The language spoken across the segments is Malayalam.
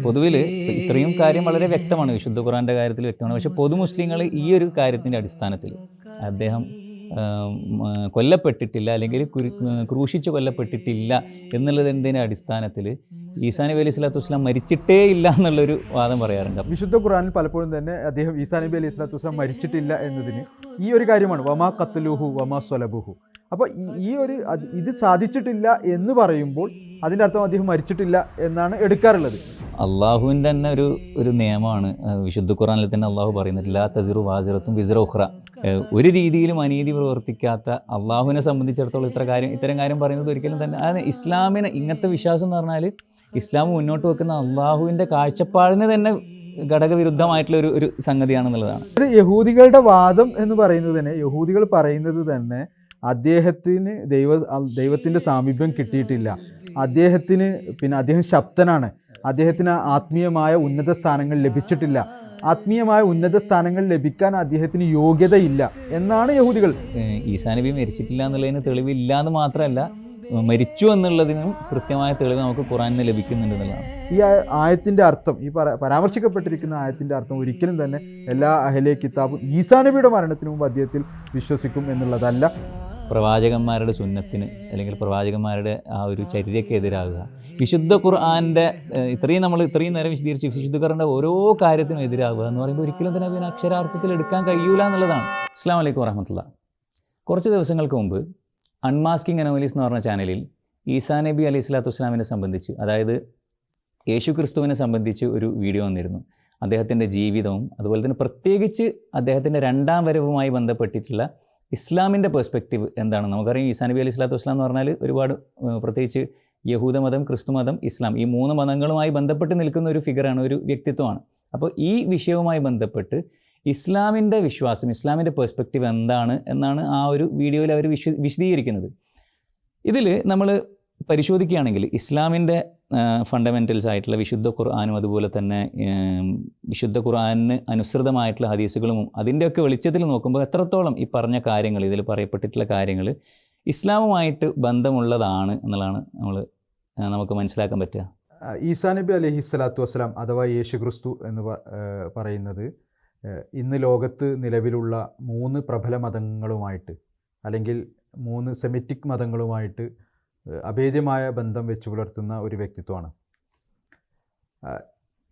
പൊതുവിൽ ഇത്രയും കാര്യം വളരെ വ്യക്തമാണ്, വിശുദ്ധ ഖുർആൻ്റെ കാര്യത്തിൽ വ്യക്തമാണ്. പക്ഷേ പൊതു മുസ്ലിങ്ങൾ ഈ ഒരു കാര്യത്തിൻ്റെ അടിസ്ഥാനത്തിൽ അദ്ദേഹം കൊല്ലപ്പെട്ടിട്ടില്ല, അല്ലെങ്കിൽ ക്രൂശിച്ച് കൊല്ലപ്പെട്ടിട്ടില്ല എന്നുള്ളതിൻ്റെ അടിസ്ഥാനത്തിൽ ഈസാ നബി അലൈഹി സ്വലാത്തു വസ്സലാം മരിച്ചിട്ടേ ഇല്ല എന്നുള്ളൊരു വാദം പറയാറുണ്ട്. വിശുദ്ധ ഖുർആനിൽ പലപ്പോഴും തന്നെ അദ്ദേഹം ഈസാ നബി അലൈഹി സ്വലാത്തു വസ്സലാം മരിച്ചിട്ടില്ല എന്നതിന് ഈ ഒരു കാര്യമാണ് വമാ ഖത്ലുഹു വമാ സ്വലബുഹു. അപ്പോൾ ഇത് സാധിച്ചിട്ടില്ല എന്ന് പറയുമ്പോൾ അതിൻ്റെ അർത്ഥം അദ്ദേഹം മരിച്ചിട്ടില്ല എന്നാണ് എടുക്കാറുള്ളത്. അള്ളാഹുവിൻ്റെ തന്നെ ഒരു നിയമമാണ് വിശുദ്ധ ഖുർആനിൽ തന്നെ അള്ളാഹു പറയുന്നത്, ലാ തസിറു വാസിറത്തും വിസ്റ ഉഖ്റ. ഒരു രീതിയിലും അനീതി പ്രവർത്തിക്കാത്ത അള്ളാഹുവിനെ സംബന്ധിച്ചിടത്തോളം ഇത്തരം കാര്യം പറയുന്നത് ഒരിക്കലും തന്നെ അതായത് ഇസ്ലാമിന് ഇങ്ങനത്തെ വിശ്വാസം എന്ന് പറഞ്ഞാൽ ഇസ്ലാം മുന്നോട്ട് വെക്കുന്ന അള്ളാഹുവിൻ്റെ കാഴ്ചപ്പാടിന് തന്നെ ഘടകവിരുദ്ധമായിട്ടുള്ള ഒരു സംഗതിയാണെന്നുള്ളതാണ്. ഇത് യഹൂദികളുടെ വാദം എന്ന് യഹൂദികൾ പറയുന്നത് തന്നെ അദ്ദേഹത്തിന് ദൈവത്തിൻ്റെ സാമീപ്യം കിട്ടിയിട്ടില്ല, അദ്ദേഹം ശബ്ദനാണ്, അദ്ദേഹത്തിന് ആത്മീയമായ ഉന്നത സ്ഥാനങ്ങൾ ലഭിച്ചിട്ടില്ല, ആത്മീയമായ ഉന്നത സ്ഥാനങ്ങൾ ലഭിക്കാൻ അദ്ദേഹത്തിന് യോഗ്യതയില്ല എന്നാണ് യഹൂദികൾ. ഈസാ നബി മരിച്ചിട്ടില്ല എന്നുള്ളതിന് തെളിവില്ല എന്ന് മാത്രമല്ല, മരിച്ചു എന്നുള്ളതിനും കൃത്യമായ തെളിവ് നമുക്ക് ഖുർആനിൽ ലഭിക്കുന്നുണ്ട് എന്നുള്ളതാണ്. ഈ ആയത്തിൻ്റെ അർത്ഥം, പരാമർശിക്കപ്പെട്ടിരിക്കുന്ന ആയത്തിൻ്റെ അർത്ഥം ഒരിക്കലും തന്നെ എല്ലാ അഹ്ലെ കിതാബും ഈസാ നബിയുടെ മരണത്തിന് മുമ്പ് അദ്ദേഹത്തിൽ വിശ്വസിക്കും എന്നുള്ളതല്ല. പ്രവാചകന്മാരുടെ സുന്നത്തിന് അല്ലെങ്കിൽ പ്രവാചകന്മാരുടെ ആ ഒരു ചര്യയ്ക്ക് എതിരാകുക, വിശുദ്ധ ഖുർആൻ്റെ ഇത്രയും നേരം വിശദീകരിച്ച് വിശുദ്ധ ഖുർആൻ്റെ ഓരോ കാര്യത്തിനും എതിരാകുക എന്ന് പറയുമ്പോൾ ഒരിക്കലും തന്നെ അതിന് അക്ഷരാർത്ഥത്തിൽ എടുക്കാൻ കഴിയൂല എന്നുള്ളതാണ്. അസ്സലാമു അലൈക്കും വറഹ്മത്തുള്ളാഹി. കുറച്ച് ദിവസങ്ങൾക്ക് മുമ്പ് അൺമാസ്കിംഗ് അനോമലീസ് എന്ന് പറഞ്ഞ ചാനലിൽ ഈസാ നബി അലൈഹി സ്വലാത്തു വസ്സലാമിനെ സംബന്ധിച്ച്, അതായത് യേശു ക്രിസ്തുവിനെ സംബന്ധിച്ച് ഒരു വീഡിയോ വന്നിരുന്നു. അദ്ദേഹത്തിൻ്റെ ജീവിതവും അതുപോലെ തന്നെ പ്രത്യേകിച്ച് അദ്ദേഹത്തിൻ്റെ രണ്ടാം വരവുമായി ബന്ധപ്പെട്ടിട്ടുള്ള ഇസ്ലാമിൻ്റെ പെർസ്പെക്റ്റീവ് എന്താണ്. നമുക്കറിയാം ഈസാ നബി അലൈഹി സ്വലാത്തു വസ്സലാം എന്ന് പറഞ്ഞാൽ ഒരുപാട് പ്രത്യേകിച്ച് യഹൂദമതം, ക്രിസ്തുമതം, ഇസ്ലാം ഈ മൂന്ന് മതങ്ങളുമായി ബന്ധപ്പെട്ട് നിൽക്കുന്ന ഒരു ഫിഗറാണ്, ഒരു വ്യക്തിത്വമാണ്. അപ്പോൾ ഈ വിഷയവുമായി ബന്ധപ്പെട്ട് ഇസ്ലാമിൻ്റെ വിശ്വാസം, ഇസ്ലാമിൻ്റെ പെർസ്പെക്റ്റീവ് എന്താണ് എന്നാണ് ആ ഒരു വീഡിയോയിൽ അവർ വിശദീകരിക്കുന്നത്. ഇതിൽ നമ്മൾ പരിശോധിക്കുകയാണെങ്കിൽ ഇസ്ലാമിൻ്റെ ഫണ്ടമെൻ്റൽസ് ആയിട്ടുള്ള വിശുദ്ധ ഖുർആനും അതുപോലെ തന്നെ വിശുദ്ധ ഖുർആനിന് അനുസൃതമായിട്ടുള്ള ഹദീസുകളും അതിൻ്റെയൊക്കെ വെളിച്ചത്തിൽ നോക്കുമ്പോൾ എത്രത്തോളം ഈ പറഞ്ഞ കാര്യങ്ങൾ, ഇതിൽ പറയപ്പെട്ടിട്ടുള്ള കാര്യങ്ങൾ ഇസ്ലാമുമായിട്ട് ബന്ധമുള്ളതാണ് എന്നുള്ളതാണ് നമുക്ക് മനസ്സിലാക്കാൻ പറ്റുക. ഈസാ നബി അലൈഹി സ്വലാത്തു വസ്സലാം അഥവാ യേശു ക്രിസ്തു എന്ന് പറയുന്നത് ഇന്ന് ലോകത്ത് നിലവിലുള്ള 3 പ്രബല മതങ്ങളുമായിട്ട് അല്ലെങ്കിൽ 3 സെമിറ്റിക് മതങ്ങളുമായിട്ട് അഭേദ്യമായ ബന്ധം വെച്ച് പുലർത്തുന്ന ഒരു വ്യക്തിത്വമാണ്.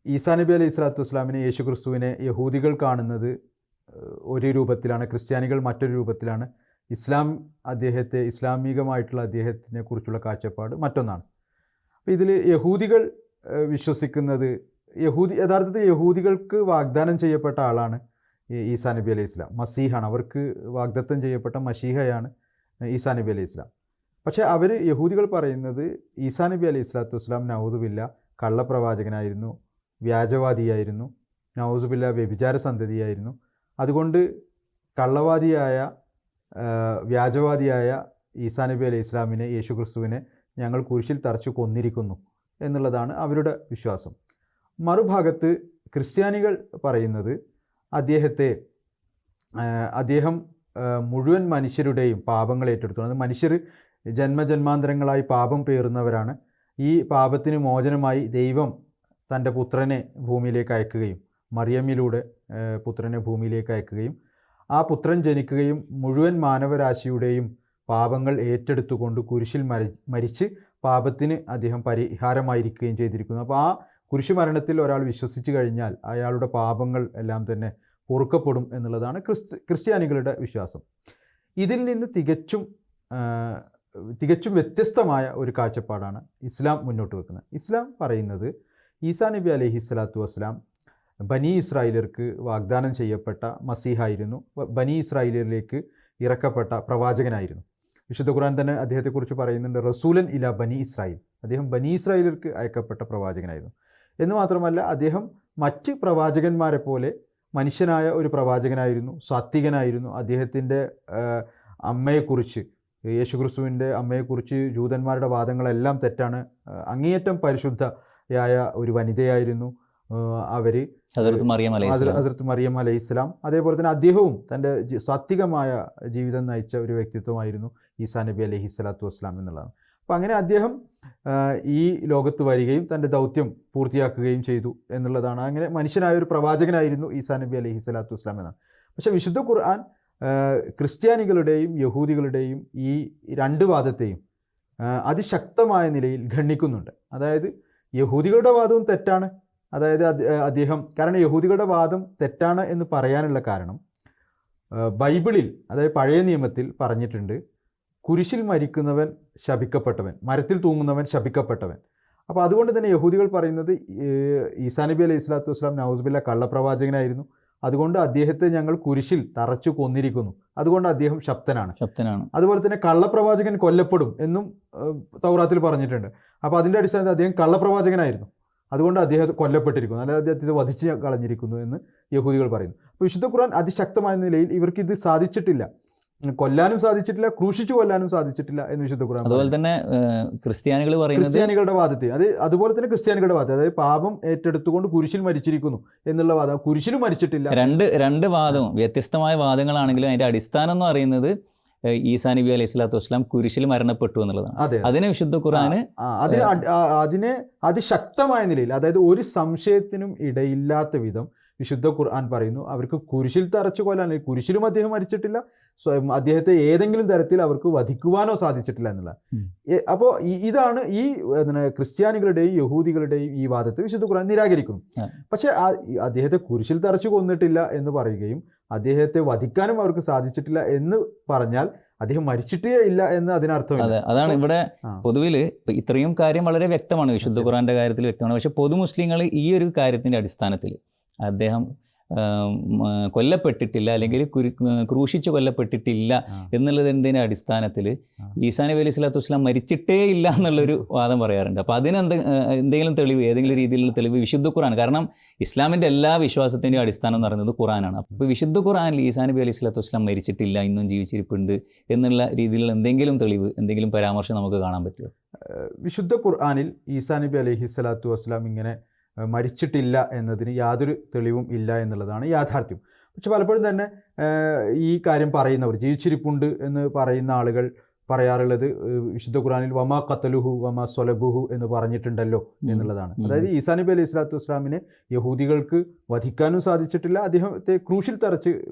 ഈസാ നബി അലൈഹി സ്വലാത്തു വസ്സലാമിനെ, യേശു ക്രിസ്തുവിനെ യഹൂദികൾ കാണുന്നത് ഒരു രൂപത്തിലാണ്, ക്രിസ്ത്യാനികൾ മറ്റൊരു രൂപത്തിലാണ്, ഇസ്ലാമികമായിട്ടുള്ള അദ്ദേഹത്തിനെ കുറിച്ചുള്ള കാഴ്ചപ്പാട് മറ്റൊന്നാണ്. അപ്പോൾ ഇതിൽ യഹൂദികൾ വിശ്വസിക്കുന്നത്, യഥാർത്ഥത്തിൽ യഹൂദികൾക്ക് വാഗ്ദാനം ചെയ്യപ്പെട്ട ആളാണ് ഈസാ നബി അലൈഹി സ്വലാം, മസീഹാണ്. അവർക്ക് വാഗ്ദത്തം ചെയ്യപ്പെട്ട മഷീഹയാണ് ഈസാ നബി അലൈഹി സ്വലാം. പക്ഷേ യഹൂദികൾ പറയുന്നത് ഈസാ നബി അലൈഹി സ്വലാത്തു വസ്സലാം നഊദുബില്ല കള്ളപ്രവാചകനായിരുന്നു, വ്യാജവാദിയായിരുന്നു, നഊദുബില്ല വ്യഭിചാര സന്തതിയായിരുന്നു. അതുകൊണ്ട് വ്യാജവാദിയായ ഈസാ നബി അലൈഹി സ്വലാമിനെ, യേശു ക്രിസ്തുവിനെ ഞങ്ങൾ കുരിശിൽ തറച്ചു കൊന്നിരിക്കുന്നു എന്നുള്ളതാണ് അവരുടെ വിശ്വാസം. മറുഭാഗത്ത് ക്രിസ്ത്യാനികൾ പറയുന്നത് അദ്ദേഹം മുഴുവൻ മനുഷ്യരുടെയും പാപങ്ങൾ ഏറ്റെടുത്തു. അത് മനുഷ്യർ ജന്മജന്മാന്തരങ്ങളായി പാപം പേറുന്നവരാണ്. ഈ പാപത്തിന് മോചനമായി ദൈവം തൻ്റെ പുത്രനെ ഭൂമിയിലേക്ക് അയക്കുകയും, മറിയമിലൂടെ പുത്രനെ ഭൂമിയിലേക്ക് അയക്കുകയും, ആ പുത്രൻ ജനിക്കുകയും മുഴുവൻ മാനവരാശിയുടെയും പാപങ്ങൾ ഏറ്റെടുത്തുകൊണ്ട് കുരിശിൽ മരിച്ച് പാപത്തിന് അദ്ദേഹം പരിഹാരമായിരിക്കുകയും ചെയ്തിരിക്കുന്നു. അപ്പോൾ ആ കുരിശു മരണത്തിൽ ഒരാൾ വിശ്വസിച്ച് കഴിഞ്ഞാൽ അയാളുടെ പാപങ്ങൾ എല്ലാം തന്നെ പൊറുക്കപ്പെടും എന്നുള്ളതാണ് ക്രിസ്ത്യാനികളുടെ വിശ്വാസം. ഇതിൽ നിന്ന് തികച്ചും വ്യത്യസ്തമായ ഒരു കാഴ്ചപ്പാടാണ് ഇസ്ലാം മുന്നോട്ട് വെക്കുന്നത്. ഇസ്ലാം പറയുന്നത് ഈസാ നബി അലൈഹി സ്വലാത്തു വസ്സലാം ബനി ഇസ്രായേലർക്ക് വാഗ്ദാനം ചെയ്യപ്പെട്ട മസീഹായിരുന്നു, ബനി ഇസ്രായേലിലേക്ക് ഇറക്കപ്പെട്ട പ്രവാചകനായിരുന്നു. വിശുദ്ധ ഖുർആൻ തന്നെ അദ്ദേഹത്തെക്കുറിച്ച് പറയുന്നുണ്ട്, റസൂലൻ ഇല ബനി ഇസ്രായേൽ, അദ്ദേഹം ബനി ഇസ്രായേലർക്ക് അയക്കപ്പെട്ട പ്രവാചകനായിരുന്നു. എന്ന് മാത്രമല്ല അദ്ദേഹം മറ്റ് പ്രവാചകന്മാരെ പോലെ മനുഷ്യനായ ഒരു പ്രവാചകനായിരുന്നു, സാത്വികനായിരുന്നു. അദ്ദേഹത്തിൻ്റെ അമ്മയെക്കുറിച്ച്, യേശുക്രിസ്തുവിൻ്റെ അമ്മയെക്കുറിച്ച് ജൂതന്മാരുടെ വാദങ്ങളെല്ലാം തെറ്റാണ്. അങ്ങേയറ്റം പരിശുദ്ധയായ ഒരു വനിതയായിരുന്നു ഹസ്രത്ത് മറിയം അലൈഹിസ്സലാം. അതേപോലെ തന്നെ അദ്ദേഹവും തൻ്റെ സാത്വികമായ ജീവിതം നയിച്ച ഒരു വ്യക്തിത്വമായിരുന്നു ഈസാ നബി അലൈഹി സ്വലാത്തു വസ്സലാം എന്നുള്ളതാണ്. അപ്പം അങ്ങനെ അദ്ദേഹം ഈ ലോകത്ത് വരികയും തൻ്റെ ദൗത്യം പൂർത്തിയാക്കുകയും ചെയ്തു എന്നുള്ളതാണ്. അങ്ങനെ മനുഷ്യനായ ഒരു പ്രവാചകനായിരുന്നു ഈസാ നബി അലൈഹി സ്വലാത്തു വസ്സലാം എന്നാണ്. പക്ഷേ വിശുദ്ധ ഖുർആൻ ക്രിസ്ത്യാനികളുടെയും യഹൂദികളുടെയും ഈ രണ്ട് വാദത്തെയും അതിശക്തമായ നിലയിൽ ഖണ്ഡിക്കുന്നുണ്ട്. അതായത് യഹൂദികളുടെ വാദവും തെറ്റാണ്. അതായത് അദ്ദേഹം, കാരണം യഹൂദികളുടെ വാദം തെറ്റാണ് എന്ന് പറയാനുള്ള കാരണം ബൈബിളിൽ, അതായത് പഴയ നിയമത്തിൽ പറഞ്ഞിട്ടുണ്ട്, കുരിശിൽ മരിക്കുന്നവൻ ശപിക്കപ്പെട്ടവൻ, മരത്തിൽ തൂങ്ങുന്നവൻ ശപിക്കപ്പെട്ടവൻ. അപ്പോൾ അതുകൊണ്ട് തന്നെ യഹൂദികൾ പറയുന്നത് ഈസാ നബി അലൈഹി സ്വലാത്തു വസ്സലാം നൗസുബില്ല കള്ളപ്രവാചകനായിരുന്നു, അതുകൊണ്ട് അദ്ദേഹത്തെ ഞങ്ങൾ കുരിശിൽ തറച്ചു കൊന്നിരിക്കുന്നു, അതുകൊണ്ട് അദ്ദേഹം ശപ്തനാണ്. അതുപോലെ തന്നെ കള്ളപ്രവാചകൻ കൊല്ലപ്പെടും എന്നും തൗറാത്തിൽ പറഞ്ഞിട്ടുണ്ട്. അപ്പോൾ അതിൻ്റെ അടിസ്ഥാനത്തിൽ അദ്ദേഹം കള്ളപ്രവാചകനായിരുന്നു, അതുകൊണ്ട് അദ്ദേഹം കൊല്ലപ്പെട്ടിരിക്കുന്നു, അല്ലാതെ അദ്ദേഹത്തെ വധിച്ച് കളഞ്ഞിരിക്കുന്നു എന്ന് യഹൂദികൾ പറയുന്നു. അപ്പോൾ വിശുദ്ധ ഖുർആൻ അതിശക്തമായ നിലയിൽ ഇവർക്കിത് സാധിച്ചിട്ടില്ല, കൊല്ലാനും സാധിച്ചിട്ടില്ല, ക്രൂശിച്ചു കൊല്ലാനും സാധിച്ചിട്ടില്ല എന്ന് വിശുദ്ധ ഖുർആൻ. അതുപോലെ തന്നെ ക്രിസ്ത്യാനികളുടെ വാദത്തെ അതുപോലെ തന്നെ ക്രിസ്ത്യാനികളുടെ വാദം, അതായത് പാപം ഏറ്റെടുത്തുകൊണ്ട് കുരിശിൽ മരിച്ചിരിക്കുന്നു എന്നുള്ള വാദം, കുരിശിലും മരിച്ചിട്ടില്ല. രണ്ട് വാദവും വ്യത്യസ്തമായ വാദങ്ങളാണെങ്കിലും അതിന്റെ അടിസ്ഥാനം എന്ന് പറയുന്നത് ഈസാ നബി അലൈഹി സ്വലാത്തു വസ്സലാം കുരിശിൽ മരണപ്പെട്ടു എന്നുള്ളതാണ്. അതിനെ വിശുദ്ധ ഖുർആന് അതിനെ അതിശക്തമായ നിലയിൽ, അതായത് ഒരു സംശയത്തിനും ഇടയില്ലാത്ത വിധം വിശുദ്ധ ഖുർആൻ പറയുന്നു അവർക്ക് കുരിശിൽ തറച്ചു കൊല്ലാൻ, കുരിശിലും അദ്ദേഹം മരിച്ചിട്ടില്ല, അദ്ദേഹത്തെ ഏതെങ്കിലും തരത്തിൽ അവർക്ക് വധിക്കുവാനോ സാധിച്ചിട്ടില്ല എന്നുള്ള. അപ്പോൾ ഇതാണ് ഈ ക്രിസ്ത്യാനികളുടെയും യഹൂദികളുടെയും ഈ വാദത്തെ വിശുദ്ധ ഖുർആൻ നിരാകരിക്കുന്നു. പക്ഷേ അദ്ദേഹത്തെ കുരിശിൽ തറച്ചു കൊന്നിട്ടില്ല എന്ന് പറയുകയും അദ്ദേഹത്തെ വധിക്കാനും അവർക്ക് സാധിച്ചിട്ടില്ല എന്ന് പറഞ്ഞാൽ അദ്ദേഹം മരിച്ചിട്ടേ ഇല്ല എന്ന് അതിനർത്ഥമില്ല. അതാണ് ഇവിടെ പൊതുവിൽ ഇത്രയും കാര്യം വളരെ വ്യക്തമാണ്, വിശുദ്ധ ഖുർആന്റെ കാര്യത്തിൽ വ്യക്തമാണ്. പക്ഷെ പൊതു മുസ്ലിങ്ങൾ ഈ ഒരു കാര്യത്തിൻ്റെ അടിസ്ഥാനത്തിൽ അദ്ദേഹം കൊല്ലപ്പെട്ടിട്ടില്ല അല്ലെങ്കിൽ ക്രൂശിച്ച് കൊല്ലപ്പെട്ടിട്ടില്ല എന്നുള്ളതിൻ്റെ അടിസ്ഥാനത്തിൽ ഈസാ നബി അലൈഹി സ്വലാത്തു വസ്സലാം മരിച്ചിട്ടേ ഇല്ല എന്നുള്ളൊരു വാദം പറയാറുണ്ട്. അപ്പോൾ അതിന് എന്തെങ്കിലും തെളിവ്, ഏതെങ്കിലും രീതിയിലുള്ള തെളിവ് വിശുദ്ധ ഖുർആൻ, കാരണം ഇസ്ലാമിൻ്റെ എല്ലാ വിശ്വാസത്തിൻ്റെയും അടിസ്ഥാനം എന്ന് പറയുന്നത് ഖുർആനാണ്. അപ്പോൾ വിശുദ്ധ ഖുർആനിൽ ഈസാ നബി അലൈഹി സ്വലാത്തു വസ്സലാം മരിച്ചിട്ടില്ല, ഇന്നും ജീവിച്ചിരിപ്പുണ്ട് എന്നുള്ള രീതിയിലുള്ള എന്തെങ്കിലും തെളിവ്, എന്തെങ്കിലും പരാമർശം നമുക്ക് കാണാൻ പറ്റുമോ? വിശുദ്ധ ഖുർആനിൽ ഈസാ നബി അലൈഹി സ്വലാത്തു വസ്സലാം ഇങ്ങനെ മരിച്ചിട്ടില്ല എന്നതിന് യാതൊരു തെളിവും ഇല്ല എന്നുള്ളതാണ് യാഥാർത്ഥ്യം. പക്ഷെ പലപ്പോഴും തന്നെ ഈ കാര്യം പറയുന്നവർ, ജീവിച്ചിരിപ്പുണ്ട് എന്ന് പറയുന്ന ആളുകൾ പറയാറുള്ളത് വിശുദ്ധ ഖുർആനിൽ വമാ ഖത്തലുഹു വമാ സ്വലബുഹു എന്ന് പറഞ്ഞിട്ടുണ്ടല്ലോ എന്നുള്ളതാണ്. അതായത് ഈസാ നബി അലൈഹി സ്വലാത്തു വസ്സലാമിനെ യഹൂദികൾക്ക് വധിക്കാനും സാധിച്ചിട്ടില്ല, അദ്ദേഹത്തെ കുരിശിൽ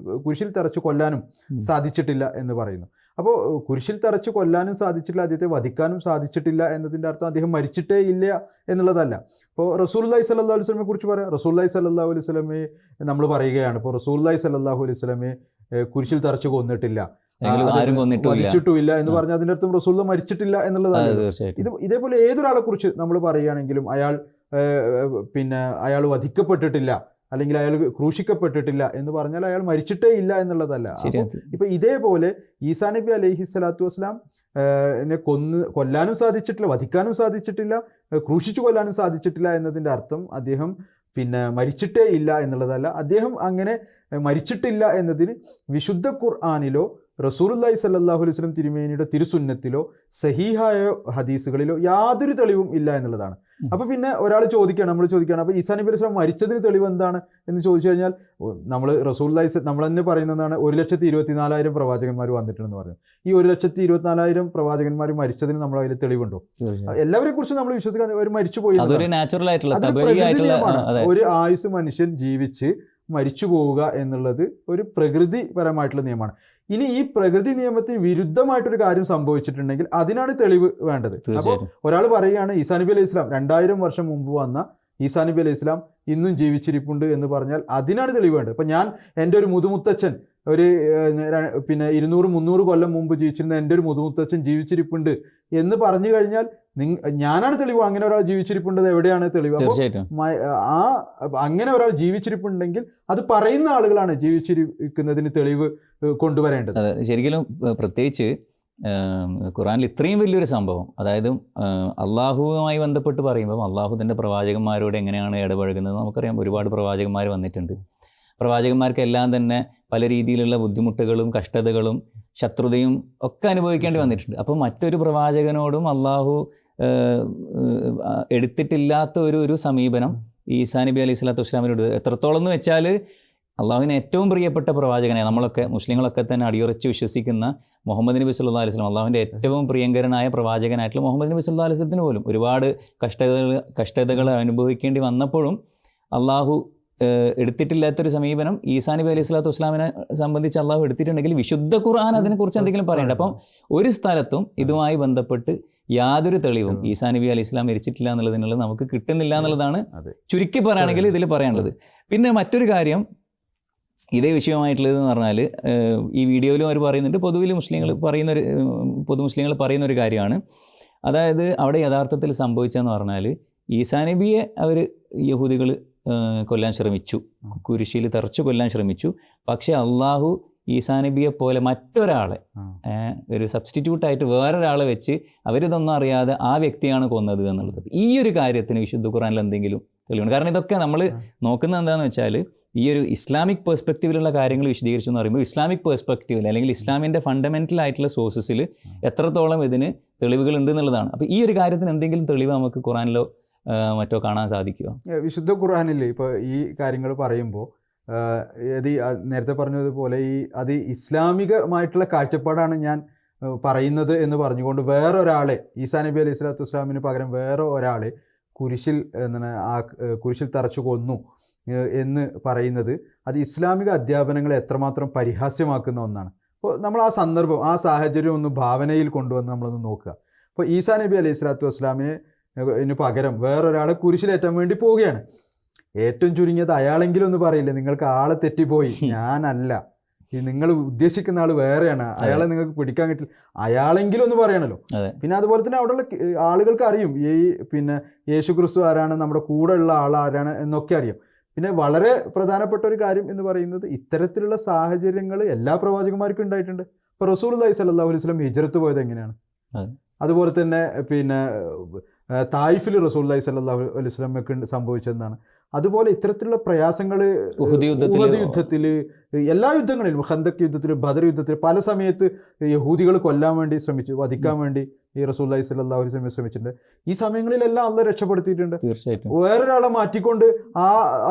തറച്ച് കൊല്ലാനും സാധിച്ചിട്ടില്ല എന്ന് പറയുന്നു. അപ്പോൾ കുരിശിൽ തറച്ച് കൊല്ലാനും സാധിച്ചിട്ടില്ല, അദ്ദേഹത്തെ വധിക്കാനും സാധിച്ചിട്ടില്ല എന്നതിൻ്റെ അർത്ഥം അദ്ദേഹം മരിച്ചിട്ടേ ഇല്ല എന്നുള്ളതല്ല. ഇപ്പോൾ റസൂലുള്ളാഹി സ്വല്ലല്ലാഹു അലൈഹി വസല്ലമയെ കുറിച്ച് പറയാം. റസൂലുള്ളാഹി സ്വല്ലല്ലാഹു അലൈഹി വസല്ലമയെ നമ്മൾ പറയുകയാണ്, ഇപ്പോൾ റസൂലുള്ളാഹി സ്വല്ലല്ലാഹു അലൈഹി വസല്ലമയെ കുരിശിൽ തറച്ച് കൊന്നിട്ടില്ല, മരിച്ചിട്ടുമില്ല എന്ന് പറഞ്ഞാൽ അതിൻ്റെ അർത്ഥം റസൂൽ മരിച്ചിട്ടില്ല എന്നുള്ളതാണ്. ഇതേപോലെ ഏതൊരാളെ കുറിച്ച് നമ്മൾ പറയുകയാണെങ്കിലും അയാൾ വധിക്കപ്പെട്ടിട്ടില്ല അല്ലെങ്കിൽ അയാൾ ക്രൂശിക്കപ്പെട്ടിട്ടില്ല എന്ന് പറഞ്ഞാൽ അയാൾ മരിച്ചിട്ടേ ഇല്ല എന്നുള്ളതല്ല. ഇപ്പൊ ഇതേപോലെ ഈസാ നബി അലൈഹി സ്വലാത്തു വസ്സലാം കൊല്ലാനും സാധിച്ചിട്ടില്ല, വധിക്കാനും സാധിച്ചിട്ടില്ല, ക്രൂശിച്ചു കൊല്ലാനും സാധിച്ചിട്ടില്ല എന്നതിൻ്റെ അർത്ഥം അദ്ദേഹം മരിച്ചിട്ടേ ഇല്ല എന്നുള്ളതല്ല. അദ്ദേഹം അങ്ങനെ മരിച്ചിട്ടില്ല എന്നതിന് വിശുദ്ധ ഖുർആനിലോ റസൂലുള്ളാഹി സ്വല്ലല്ലാഹു അലൈഹി വസല്ലം തിരുമേനിയുടെ തിരുസുന്നത്തിലോ സഹീഹായ ഹദീസുകളിലോ യാതൊരു തെളിവും ഇല്ല എന്നുള്ളതാണ്. അപ്പോൾ നമ്മൾ ചോദിക്കുകയാണ് അപ്പോൾ ഈസാ നബി അലൈഹി സ്വലാം മരിച്ചതിന് തെളിവ് എന്താണ് എന്ന് ചോദിച്ചു കഴിഞ്ഞാൽ നമ്മൾ തന്നെ പറയുന്നതാണ് 1,24,000 പ്രവാചകന്മാർ വന്നിട്ടുണ്ടെന്ന് പറഞ്ഞു. ഈ 1,24,000 പ്രവാചകന്മാർ മരിച്ചതിന് നമ്മൾ അതിൽ തെളിവുണ്ടോ? എല്ലാവരെ കുറിച്ചും നമ്മൾ വിശ്വസിക്കാൻ അവർ മരിച്ചുപോയി. ഒരു ആയുസ് മനുഷ്യൻ ജീവിച്ച് മരിച്ചു പോവുക എന്നുള്ളത് ഒരു പ്രകൃതിപരമായിട്ടുള്ള നിയമമാണ്. ഇനി ഈ പ്രകൃതി നിയമത്തിന് വിരുദ്ധമായിട്ടൊരു കാര്യം സംഭവിച്ചിട്ടുണ്ടെങ്കിൽ അതിനാണ് തെളിവ് വേണ്ടത്. അപ്പോൾ ഒരാൾ പറയുകയാണ് ഈസാ നബി അലൈഹി സ്വലാം 2000 വർഷം മുമ്പ് വന്ന ഈസാ നബി അലൈഹി സ്വലാം ഇന്നും ജീവിച്ചിരിപ്പുണ്ട് എന്ന് പറഞ്ഞാൽ അതിനാണ് തെളിവ് വേണ്ടത്. ഇപ്പം എൻ്റെ ഒരു മുതുമുത്തച്ഛൻ ഒരു 200-300 കൊല്ലം മുമ്പ് ജീവിച്ചിരുന്ന എൻ്റെ ഒരു മുതുമുത്തച്ഛൻ ജീവിച്ചിരിപ്പുണ്ട് എന്ന് പറഞ്ഞു കഴിഞ്ഞാൽ ഞാനാണ് തെളിവ്. അങ്ങനെ ഒരാൾ ജീവിച്ചിരിപ്പുണ്ടത് എവിടെയാണ് തെളിവ്? അങ്ങനെ ഒരാൾ ജീവിച്ചിരിപ്പുണ്ടെങ്കിൽ അത് പറയുന്ന ആളുകളാണ് ജീവിച്ചിരിക്കുന്നതിന് തെളിവ് കൊണ്ടുവരേണ്ടത്. ശരിക്കും പ്രത്യേകിച്ച് ഖുർആനിൽ ഇത്രയും വലിയൊരു സംഭവം, അതായത് അള്ളാഹുവുമായി ബന്ധപ്പെട്ട് പറയുമ്പോൾ അള്ളാഹു തൻ്റെ പ്രവാചകന്മാരോട് എങ്ങനെയാണ് ഇടപഴകുന്നത് നമുക്കറിയാം. ഒരുപാട് പ്രവാചകന്മാർ വന്നിട്ടുണ്ട്. പ്രവാചകന്മാർക്കെല്ലാം തന്നെ പല രീതിയിലുള്ള ബുദ്ധിമുട്ടുകളും കഷ്ടതകളും ശത്രുതയും ഒക്കെ അനുഭവിക്കേണ്ടി വന്നിട്ടുണ്ട്. അപ്പോൾ മറ്റൊരു പ്രവാചകനോടും അള്ളാഹു എടുത്തിട്ടില്ലാത്ത ഒരു സമീപനം ഈസാ നബി അലൈഹി സ്വലാത്തു വസ്സലാമിനോട് എത്രത്തോളം എന്ന് വെച്ചാൽ അള്ളാഹുവിന് ഏറ്റവും പ്രിയപ്പെട്ട പ്രവാചകനെ നമ്മളൊക്കെ മുസ്ലിങ്ങളൊക്കെ തന്നെ അടിയുറച്ച് വിശ്വസിക്കുന്ന മുഹമ്മദ് നബി സല്ലല്ലാഹു അലൈഹി വസല്ലം, അള്ളാഹുവിൻ്റെ ഏറ്റവും പ്രിയങ്കരനായ പ്രവാചകനായിട്ടുള്ള മുഹമ്മദ് നബി സല്ലല്ലാഹു അലൈഹി വസല്ലത്തിന് പോലും ഒരുപാട് കഷ്ടതകൾ അനുഭവിക്കേണ്ടി വന്നപ്പോഴും അള്ളാഹു എടുത്തിട്ടില്ലാത്തൊരു സമീപനം ഈസാ നബി അലൈഹി സ്വലാത്തു വസ്സലാമിനെ സംബന്ധിച്ച് അള്ളാഹു എടുത്തിട്ടുണ്ടെങ്കിൽ വിശുദ്ധ ഖുർആൻ അതിനെക്കുറിച്ച് എന്തെങ്കിലും പറയണ്ട. അപ്പം ഒരു സ്ഥലത്തും ഇതുമായി ബന്ധപ്പെട്ട് യാതൊരു തെളിവും ഈസാ നബി അലൈഹി സ്വലാം മരിച്ചിട്ടില്ല എന്നുള്ളതിനുള്ളത് നമുക്ക് കിട്ടുന്നില്ല എന്നുള്ളതാണ് ചുരുക്കി പറയുകയാണെങ്കിൽ ഇതിൽ പറയാനുള്ളത്. പിന്നെ മറ്റൊരു കാര്യം ഇതേ വിഷയമായിട്ടുള്ളതെന്ന് പറഞ്ഞാൽ ഈ വീഡിയോയിലും അവർ പറയുന്നുണ്ട്, പൊതുവിൽ പൊതു മുസ്ലിങ്ങൾ പറയുന്ന ഒരു കാര്യമാണ്. അതായത് അവിടെ യഥാർത്ഥത്തിൽ സംഭവിച്ചതെന്ന് പറഞ്ഞാൽ ഈസാ നബിയെ അവർ യഹൂദികൾ കൊല്ലാൻ ശ്രമിച്ചു, കുരിശിൽ തറച്ചു കൊല്ലാൻ ശ്രമിച്ചു. പക്ഷേ അള്ളാഹു ഈസാ നബിയെ പോലെ മറ്റൊരാളെ ഒരു സബ്സ്റ്റിറ്റ്യൂട്ടായിട്ട് വേറൊരാളെ വെച്ച് അവരിതൊന്നും അറിയാതെ ആ വ്യക്തിയാണ് കൊന്നത് എന്നുള്ളത്. ഈ ഒരു കാര്യത്തിന് വിശുദ്ധ ഖുർആനിൽ എന്തെങ്കിലും തെളിവുണ്ട്? കാരണം ഇതൊക്കെ നമ്മൾ നോക്കുന്നത് എന്താണെന്ന് വെച്ചാൽ ഈ ഒരു ഇസ്ലാമിക് പെർസ്പെക്റ്റീവിലുള്ള കാര്യങ്ങൾ വിശദീകരിച്ചു എന്ന് പറയുമ്പോൾ ഇസ്ലാമിക് പെർസ്പെക്റ്റീവിൽ അല്ലെങ്കിൽ ഇസ്ലാമിൻ്റെ ഫണ്ടമെൻ്റൽ ആയിട്ടുള്ള സോഴ്സസിൽ എത്രത്തോളം ഇതിന് തെളിവുകളുണ്ട് എന്നുള്ളതാണ്. അപ്പോൾ ഈ ഒരു കാര്യത്തിന് എന്തെങ്കിലും തെളിവ് നമുക്ക് ഖുർആനിലോ മറ്റോ കാണാൻ സാധിക്കുമോ? വിശുദ്ധ ഖുർആനിൽ ഇപ്പോൾ ഈ കാര്യങ്ങൾ പറയുമ്പോൾ അത് നേരത്തെ പറഞ്ഞതുപോലെ അത് ഇസ്ലാമികമായിട്ടുള്ള കാഴ്ചപ്പാടാണ് ഞാൻ പറയുന്നത് എന്ന് പറഞ്ഞുകൊണ്ട് വേറൊരാളെ, ഈസാ നബി അലൈഹി സ്വലാത്തു വസ്സലാമിന് പകരം വേറെ ഒരാളെ കുരിശിൽ തറച്ചു കൊന്നു എന്ന് പറയുന്നത് അത് ഇസ്ലാമിക അധ്യാപനങ്ങളെ എത്രമാത്രം പരിഹാസ്യമാക്കുന്ന ഒന്നാണ്. അപ്പോൾ നമ്മൾ ആ സന്ദർഭം, ആ സാഹചര്യം ഒന്ന് ഭാവനയിൽ കൊണ്ടുവന്ന് നമ്മളൊന്ന് നോക്കുക. അപ്പോൾ ഈസാ നബി അലൈഹി സ്വലാത്തു വസ്സലാമിന് പകരം വേറൊരാളെ കുരിശിലേറ്റാൻ വേണ്ടി പോവുകയാണ്. ഏറ്റവും ചുരുങ്ങിയത് അയാളെങ്കിലും ഒന്ന് പറയില്ലേ, നിങ്ങൾക്ക് ആളെ തെറ്റിപ്പോയി, ഞാനല്ല, ഈ നിങ്ങൾ ഉദ്ദേശിക്കുന്ന ആൾ വേറെയാണ്, അയാളെ നിങ്ങൾക്ക് പിടിക്കാൻ കിട്ടില്ല, അയാളെങ്കിലും ഒന്ന് പറയണല്ലോ. പിന്നെ അതുപോലെ തന്നെ അവിടെയുള്ള ആളുകൾക്ക് അറിയും യേശു ക്രിസ്തു ആരാണ്, നമ്മുടെ കൂടെ ഉള്ള ആൾ ആരാണ് എന്നൊക്കെ അറിയാം. പിന്നെ വളരെ പ്രധാനപ്പെട്ട ഒരു കാര്യം എന്ന് പറയുന്നത് ഇത്തരത്തിലുള്ള സാഹചര്യങ്ങൾ എല്ലാ പ്രവാചകന്മാർക്കും ഉണ്ടായിട്ടുണ്ട്. ഇപ്പോൾ റസൂലുള്ളാഹി സ്വല്ലല്ലാഹു അലൈഹി വസല്ലം ഹിജ്റത്ത് പോയത് എങ്ങനെയാണ്? അതുപോലെ തന്നെ തായിഫിൽ റസൂലുള്ളാഹി സ്വല്ലല്ലാഹു അലൈഹി വസല്ലമക്ക് സംഭവിച്ചതെന്നാണ്. അതുപോലെ ഇത്തരത്തിലുള്ള പ്രയാസങ്ങൾ ഉഹദ് യുദ്ധത്തിൽ, എല്ലാ യുദ്ധങ്ങളിലും, ഖന്തക്ക് യുദ്ധത്തിൽ, ബദർ യുദ്ധത്തിൽ പല സമയത്ത് യഹൂദികൾ കൊല്ലാൻ വേണ്ടി ശ്രമിച്ചു, വധിക്കാൻ വേണ്ടി ഈ റസൂലുള്ളാഹി സ്വല്ലല്ലാഹു അലൈഹി വസല്ലം ശ്രമിച്ചിട്ടുണ്ട്. ഈ സമയങ്ങളിലെല്ലാം അള്ളാഹ് രക്ഷപ്പെടുത്തിയിട്ടുണ്ട്. തീർച്ചയായിട്ടും വേറൊരാളെ മാറ്റിക്കൊണ്ട്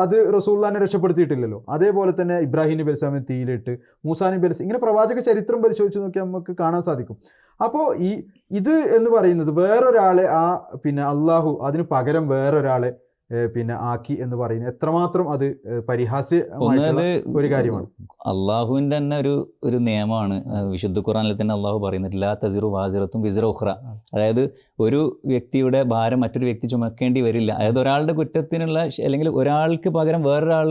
അത് റസൂലുള്ളാഹിനെ രക്ഷപ്പെടുത്തിയിട്ടില്ലല്ലോ. അതേപോലെ തന്നെ ഇബ്രാഹിം നബി അലൈഹി സ്വലാമിനെ തീയിലിട്ട്, മൂസാ നബി അലൈഹി, ഇങ്ങനെ പ്രവാചക ചരിത്രം പരിശോധിച്ച് നോക്കിയാൽ നമുക്ക് കാണാൻ സാധിക്കും. അപ്പോൾ ഇത് എന്ന് പറയുന്നത് വേറൊരാളെ അള്ളാഹു അതിന് പകരം വേറൊരാളെ ആക്കി എന്ന് പറയുന്നത് എത്രമാത്രം അത് പരിഹാസ്യമായിട്ടുള്ള ഒരു കാര്യമാണ്. അള്ളാഹുവിൻ്റെ തന്നെ ഒരു നിയമമാണ് വിശുദ്ധ ഖുർആനിൽ തന്നെ അള്ളാഹു പറയുന്നത്, ലാ തസിറു വാസിറത്തും വിസ്റ ഉഖ്റ. അതായത് ഒരു വ്യക്തിയുടെ ഭാരം മറ്റൊരു വ്യക്തി ചുമക്കേണ്ടി വരില്ല. അതായത് ഒരാളുടെ കുറ്റത്തിനുള്ള അല്ലെങ്കിൽ ഒരാൾക്ക് പകരം വേറൊരാൾ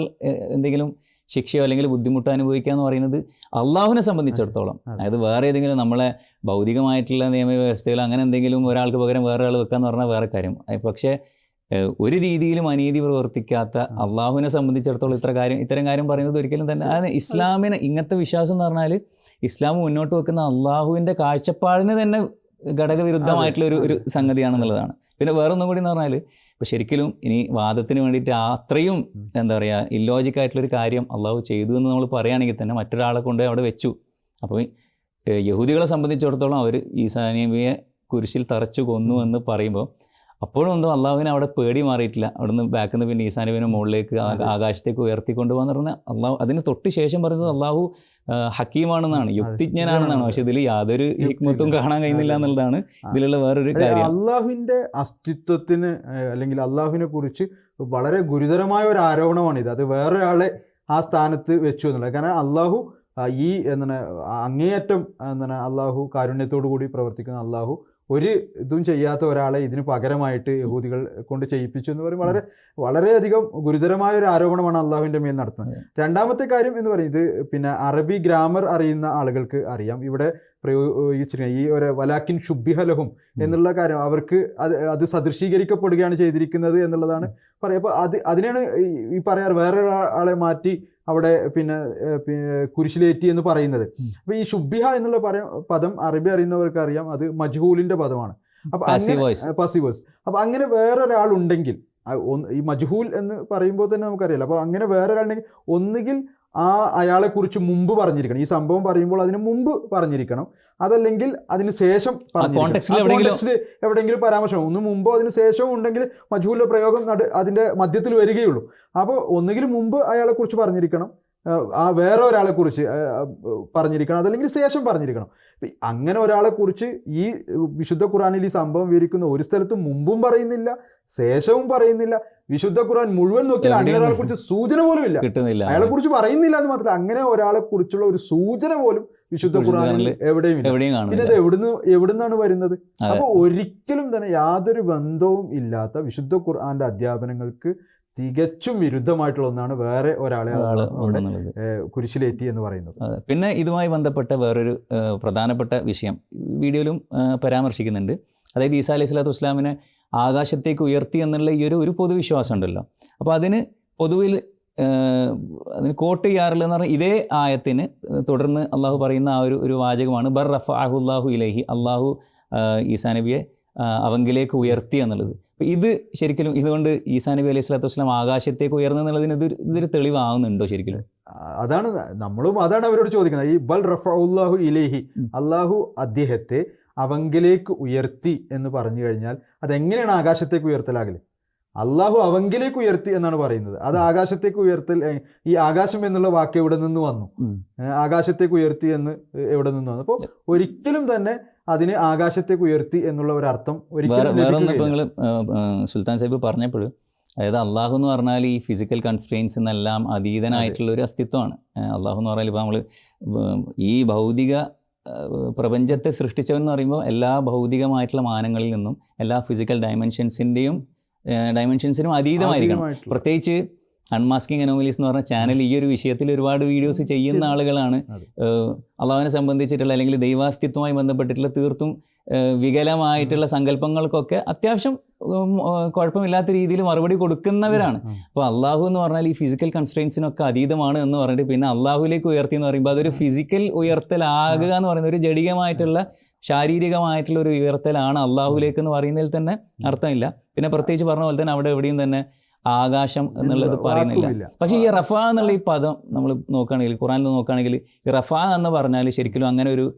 എന്തെങ്കിലും ശിക്ഷയോ അല്ലെങ്കിൽ ബുദ്ധിമുട്ടോ അനുഭവിക്കുക എന്ന് പറയുന്നത് അള്ളാഹുവിനെ സംബന്ധിച്ചിടത്തോളം, അതായത് വേറെ ഏതെങ്കിലും നമ്മളെ ഭൗതികമായിട്ടുള്ള നിയമവ്യവസ്ഥയിൽ അങ്ങനെ എന്തെങ്കിലും ഒരാൾക്ക് പകരം വേറൊരാൾ വെക്കുക എന്ന് പറഞ്ഞാൽ വേറെ കാര്യം. പക്ഷേ ഒരു രീതിയിലും അനീതി പ്രവർത്തിക്കാത്ത അള്ളാഹുവിനെ സംബന്ധിച്ചിടത്തോളം ഇത്തരം കാര്യം പറയുന്നത് ഒരിക്കലും തന്നെ അതായത് ഇസ്ലാമിന് ഇങ്ങനത്തെ വിശ്വാസം എന്ന് പറഞ്ഞാൽ ഇസ്ലാം മുന്നോട്ട് വെക്കുന്ന അള്ളാഹുവിൻ്റെ കാഴ്ചപ്പാടിന് തന്നെ ഘടകവിരുദ്ധമായിട്ടുള്ള ഒരു സംഗതിയാണെന്നുള്ളതാണ്. പിന്നെ വേറൊന്നും കൂടി എന്ന് പറഞ്ഞാൽ ഇപ്പോൾ ശരിക്കും ഇനി വാദത്തിന് വേണ്ടിയിട്ട് അത്രയും എന്താ പറയുക ഇല്ലോജിക്കായിട്ടുള്ളൊരു കാര്യം അള്ളാഹു ചെയ്തു എന്ന് നമ്മൾ പറയുകയാണെങ്കിൽ തന്നെ മറ്റൊരാളെ കൊണ്ട് അവിടെ വെച്ചു. അപ്പോൾ യഹൂദികളെ സംബന്ധിച്ചിടത്തോളം അവർ ഈസാ നബിയെ കുരിശിൽ തറച്ചു കൊന്നു എന്ന് പറയുമ്പോൾ അപ്പോഴും ഒന്നും അള്ളാഹുവിനെ അവിടെ പേടി മാറിയിട്ടില്ല. അവിടുന്ന് ബാക്കിൽ നിന്ന് പിന്നെ ഈസാ നബിനെ മുകളിലേക്ക് ആകാശത്തേക്ക് ഉയർത്തിക്കൊണ്ട് പോകാന്ന് പറഞ്ഞാൽ അള്ളാഹു അതിന് തൊട്ട് ശേഷം പറയുന്നത് അള്ളാഹു ഹക്കീമാണെന്നാണ്, യുക്തിജ്ഞനാണെന്നാണ്. പക്ഷെ ഇതിൽ യാതൊരു ഹിക്മത്തും കാണാൻ കഴിയുന്നില്ല എന്നുള്ളതാണ് ഇതിലുള്ള വേറൊരു കാര്യം. അള്ളാഹുവിൻ്റെ അസ്തിത്വത്തിന് അല്ലെങ്കിൽ അള്ളാഹുവിനെ കുറിച്ച് വളരെ ഗുരുതരമായ ഒരു ആരോപണമാണിത്. അത് വേറൊരാളെ ആ സ്ഥാനത്ത് വെച്ചു എന്നുള്ളത്. കാരണം അള്ളാഹു അങ്ങേയറ്റം അള്ളാഹു കാരുണ്യത്തോടു കൂടി പ്രവർത്തിക്കുന്ന അള്ളാഹു ഒരു ഇതും ചെയ്യാത്ത ഒരാളെ ഇതിന് പകരമായിട്ട് യഹൂദികൾ കൊണ്ട് ചെയ്യിപ്പിച്ചു എന്ന് പറയും വളരെയധികം ഗുരുതരമായ ഒരു ആരോപണമാണ് അള്ളാഹുവിൻ്റെ മേൽ നടത്തുന്നത്. രണ്ടാമത്തെ കാര്യം എന്ന് പറയുന്നത് അറബി ഗ്രാമർ അറിയുന്ന ആളുകൾക്ക് അറിയാം, ഇവിടെ പ്രയോഗിച്ചിരിക്കുന്ന ഈ ഒരു വലാക്കിൻ ശുബ്ബിഹലഹും എന്നുള്ള കാര്യം അവർക്ക് അത് സദൃശീകരിക്കപ്പെടുകയാണ് ചെയ്തിരിക്കുന്നത് എന്നുള്ളതാണ് പറയുക. അപ്പോൾ അതിനെയാണ് ഈ പറയാറ് വേറെ ആളെ മാറ്റി അവിടെ കുരിശിലേറ്റി എന്ന് പറയുന്നത്. അപ്പോൾ ഈ ശുബ്ബിഹ എന്നുള്ള പദം അറബി അറിയുന്നവർക്ക് അറിയാം, അത് മജ്ഹൂലിൻ്റെ പദമാണ്. അപ്പോൾ പാസീവ് വോയിസ്. അപ്പോൾ അങ്ങനെ വേറൊരാളുണ്ടെങ്കിൽ, ഈ മജ്ഹൂൽ എന്ന് പറയുമ്പോൾ തന്നെ നമുക്കറിയാലോ, അപ്പോൾ അങ്ങനെ വേറൊരാളുണ്ടെങ്കിൽ ഒന്നുകിൽ അയാളെക്കുറിച്ച് മുമ്പ് പറഞ്ഞിരിക്കണം, ഈ സംഭവം പറയുമ്പോൾ അതിന് മുമ്പ് പറഞ്ഞിരിക്കണം, അതല്ലെങ്കിൽ അതിന് ശേഷം എവിടെയെങ്കിലും പരാമർശം ഒന്ന് മുമ്പോ അതിന് ശേഷവും ഉണ്ടെങ്കിൽ മജ്ഹൂലിൻ്റെ പ്രയോഗം അതിൻ്റെ മധ്യത്തിൽ വരികയുള്ളൂ. അപ്പോൾ ഒന്നുകിൽ മുമ്പ് അയാളെക്കുറിച്ച് പറഞ്ഞിരിക്കണം, വേറെ ഒരാളെ കുറിച്ച് പറഞ്ഞിരിക്കണം, അതല്ലെങ്കിൽ ശേഷം പറഞ്ഞിരിക്കണം. അങ്ങനെ ഒരാളെ കുറിച്ച് ഈ വിശുദ്ധ ഖുർആനിൽ ഈ സംഭവം വിവരിക്കുന്ന ഒരു സ്ഥലത്തും മുമ്പും പറയുന്നില്ല, ശേഷവും പറയുന്നില്ല. വിശുദ്ധ ഖുർആൻ മുഴുവൻ നോക്കിയാൽ അങ്ങനെ ഒരാളെ കുറിച്ച് സൂചന പോലും ഇല്ല, അയാളെ കുറിച്ച് പറയുന്നില്ല എന്ന് മാത്രമല്ല അങ്ങനെ ഒരാളെ കുറിച്ചുള്ള ഒരു സൂചന പോലും വിശുദ്ധ ഖുർആനിൽ എവിടെയും ഇല്ല. പിന്നെ അത് എവിടുന്നാണ് വരുന്നത്? അപ്പോൾ ഒരിക്കലും തന്നെ യാതൊരു ബന്ധവും ഇല്ലാത്ത വിശുദ്ധ ഖുർആന്റെ അധ്യാപനങ്ങൾക്ക് തികച്ചും വിരുദ്ധമായിട്ടുള്ള ഒന്നാണ് വേറെ ഒരാളെ അവിടെ കുരിശിലേറ്റി എന്ന് പറയുന്നത്. പിന്നെ ഇതുമായി ബന്ധപ്പെട്ട വേറൊരു പ്രധാനപ്പെട്ട വിഷയം വീഡിയോയിലും പരാമർശിക്കുന്നുണ്ട്. അതായത് ഈസാ അലൈഹി സ്വലാത്തു വസ്സലാമിനെ ആകാശത്തേക്ക് ഉയർത്തി എന്നുള്ള ഈ ഒരു പൊതുവിശ്വാസം ഉണ്ടല്ലോ. അപ്പോൾ അതിന് പൊതുവിൽ അതിന് കോട്ട് ചെയ്യാറില്ല എന്ന് പറഞ്ഞാൽ ഇതേ ആയത്തിന് തുടർന്ന് അള്ളാഹു പറയുന്ന ആ ഒരു വാചകമാണ് ബർ റഫഅഹുല്ലാഹു ഇലൈഹി, അള്ളാഹു ഈസാ നബിയെ അവങ്കിലേക്ക് ഉയർത്തി എന്നുള്ളത്. അപ്പോൾ ഇത് ശരിക്കും ഇതുകൊണ്ട് ഈസാ നബി അലൈഹി സ്വലാത്തു വസ്സലാം ആകാശത്തേക്ക് ഉയർന്നു എന്നുള്ളതിന് ഇതൊരു തെളിവാകുന്നുണ്ടോ ശരിക്കും? അതാണ് അവരോട് ചോദിക്കുന്നത്. ഈ ബൽ റഫഅഹുല്ലാഹു ഇലൈഹി, അള്ളാഹു അദ്ദേഹത്തെ അവങ്കിലേക്ക് ഉയർത്തി എന്ന് പറഞ്ഞു കഴിഞ്ഞാൽ അതെങ്ങനെയാണ് ആകാശത്തേക്ക് ഉയർത്തലാകല്? അള്ളാഹു അവങ്കിലേക്ക് ഉയർത്തി എന്നാണ് പറയുന്നത്. അത് ആകാശത്തേക്ക് ഉയർത്തൽ, ഈ ആകാശം എന്നുള്ള വാക്ക് എവിടെ നിന്ന് വന്നു? ആകാശത്തേക്ക് ഉയർത്തി എന്ന് എവിടെ നിന്ന് വന്നു? അപ്പോൾ ഒരിക്കലും തന്നെ അതിന് ആകാശത്തേക്ക് ഉയർത്തി എന്നുള്ള ഒരു അർത്ഥം ഒരിക്കലും സുൽത്താൻ സാഹിബ് പറഞ്ഞപ്പോൾ, അതായത് അള്ളാഹു എന്ന് പറഞ്ഞാൽ ഈ ഫിസിക്കൽ കൺസ്ട്രെയിൻസ് എന്നെല്ലാം അതീതനായിട്ടുള്ള ഒരു അസ്തിത്വമാണ്. അള്ളാഹു എന്ന് പറഞ്ഞാൽ ഇപ്പോൾ നമ്മൾ ഈ ഭൗതിക പ്രപഞ്ചത്തെ സൃഷ്ടിച്ചവെന്ന് പറയുമ്പോൾ എല്ലാ ഭൗതികമായിട്ടുള്ള മാനങ്ങളിൽ നിന്നും എല്ലാ ഫിസിക്കൽ ഡയമെൻഷൻസിനും അതീതമായിരിക്കണം. പ്രത്യേകിച്ച് അൺമാസ്കിംഗ് അനോമലീസ് എന്ന് പറഞ്ഞ ചാനൽ ഈ ഒരു വിഷയത്തിൽ ഒരുപാട് വീഡിയോസ് ചെയ്യുന്ന ആളുകളാണ്. അള്ളാഹുവിനെ സംബന്ധിച്ചിട്ടുള്ള അല്ലെങ്കിൽ ദൈവാസ്തിത്വമായി ബന്ധപ്പെട്ടിട്ടുള്ള തീർത്തും വികലമായിട്ടുള്ള സങ്കല്പങ്ങൾക്കൊക്കെ അത്യാവശ്യം കുഴപ്പമില്ലാത്ത രീതിയിൽ മറുപടി കൊടുക്കുന്നവരാണ്. അപ്പോൾ അള്ളാഹു എന്ന് പറഞ്ഞാൽ ഈ ഫിസിക്കൽ കൺസ്ട്രെയിൻസിനൊക്കെ അതീതമാണ് എന്ന് പറഞ്ഞിട്ട് പിന്നെ അള്ളാഹുലേക്ക് ഉയർത്തി എന്ന് പറയുമ്പോൾ അതൊരു ഫിസിക്കൽ ഉയർത്തലാകുക എന്ന് പറയുന്നത് ഒരു ജഡികമായിട്ടുള്ള ശാരീരികമായിട്ടുള്ള ഒരു ഉയർത്തലാണ് അള്ളാഹുലേക്ക് എന്ന് പറയുന്നതിൽ തന്നെ അർത്ഥമില്ല. പിന്നെ പ്രത്യേകിച്ച് പറഞ്ഞ പോലെ തന്നെ അവിടെ എവിടെയും തന്നെ ആകാശം എന്നുള്ളത് പറയുന്നില്ല. പക്ഷേ ഈ റഫ എന്നുള്ള ഈ പദം നമ്മൾ നോക്കുകയാണെങ്കിൽ, ഖുറാനിൽ നോക്കുകയാണെങ്കിൽ ഈ റഫ എന്ന് പറഞ്ഞാൽ ശരിക്കും അങ്ങനെ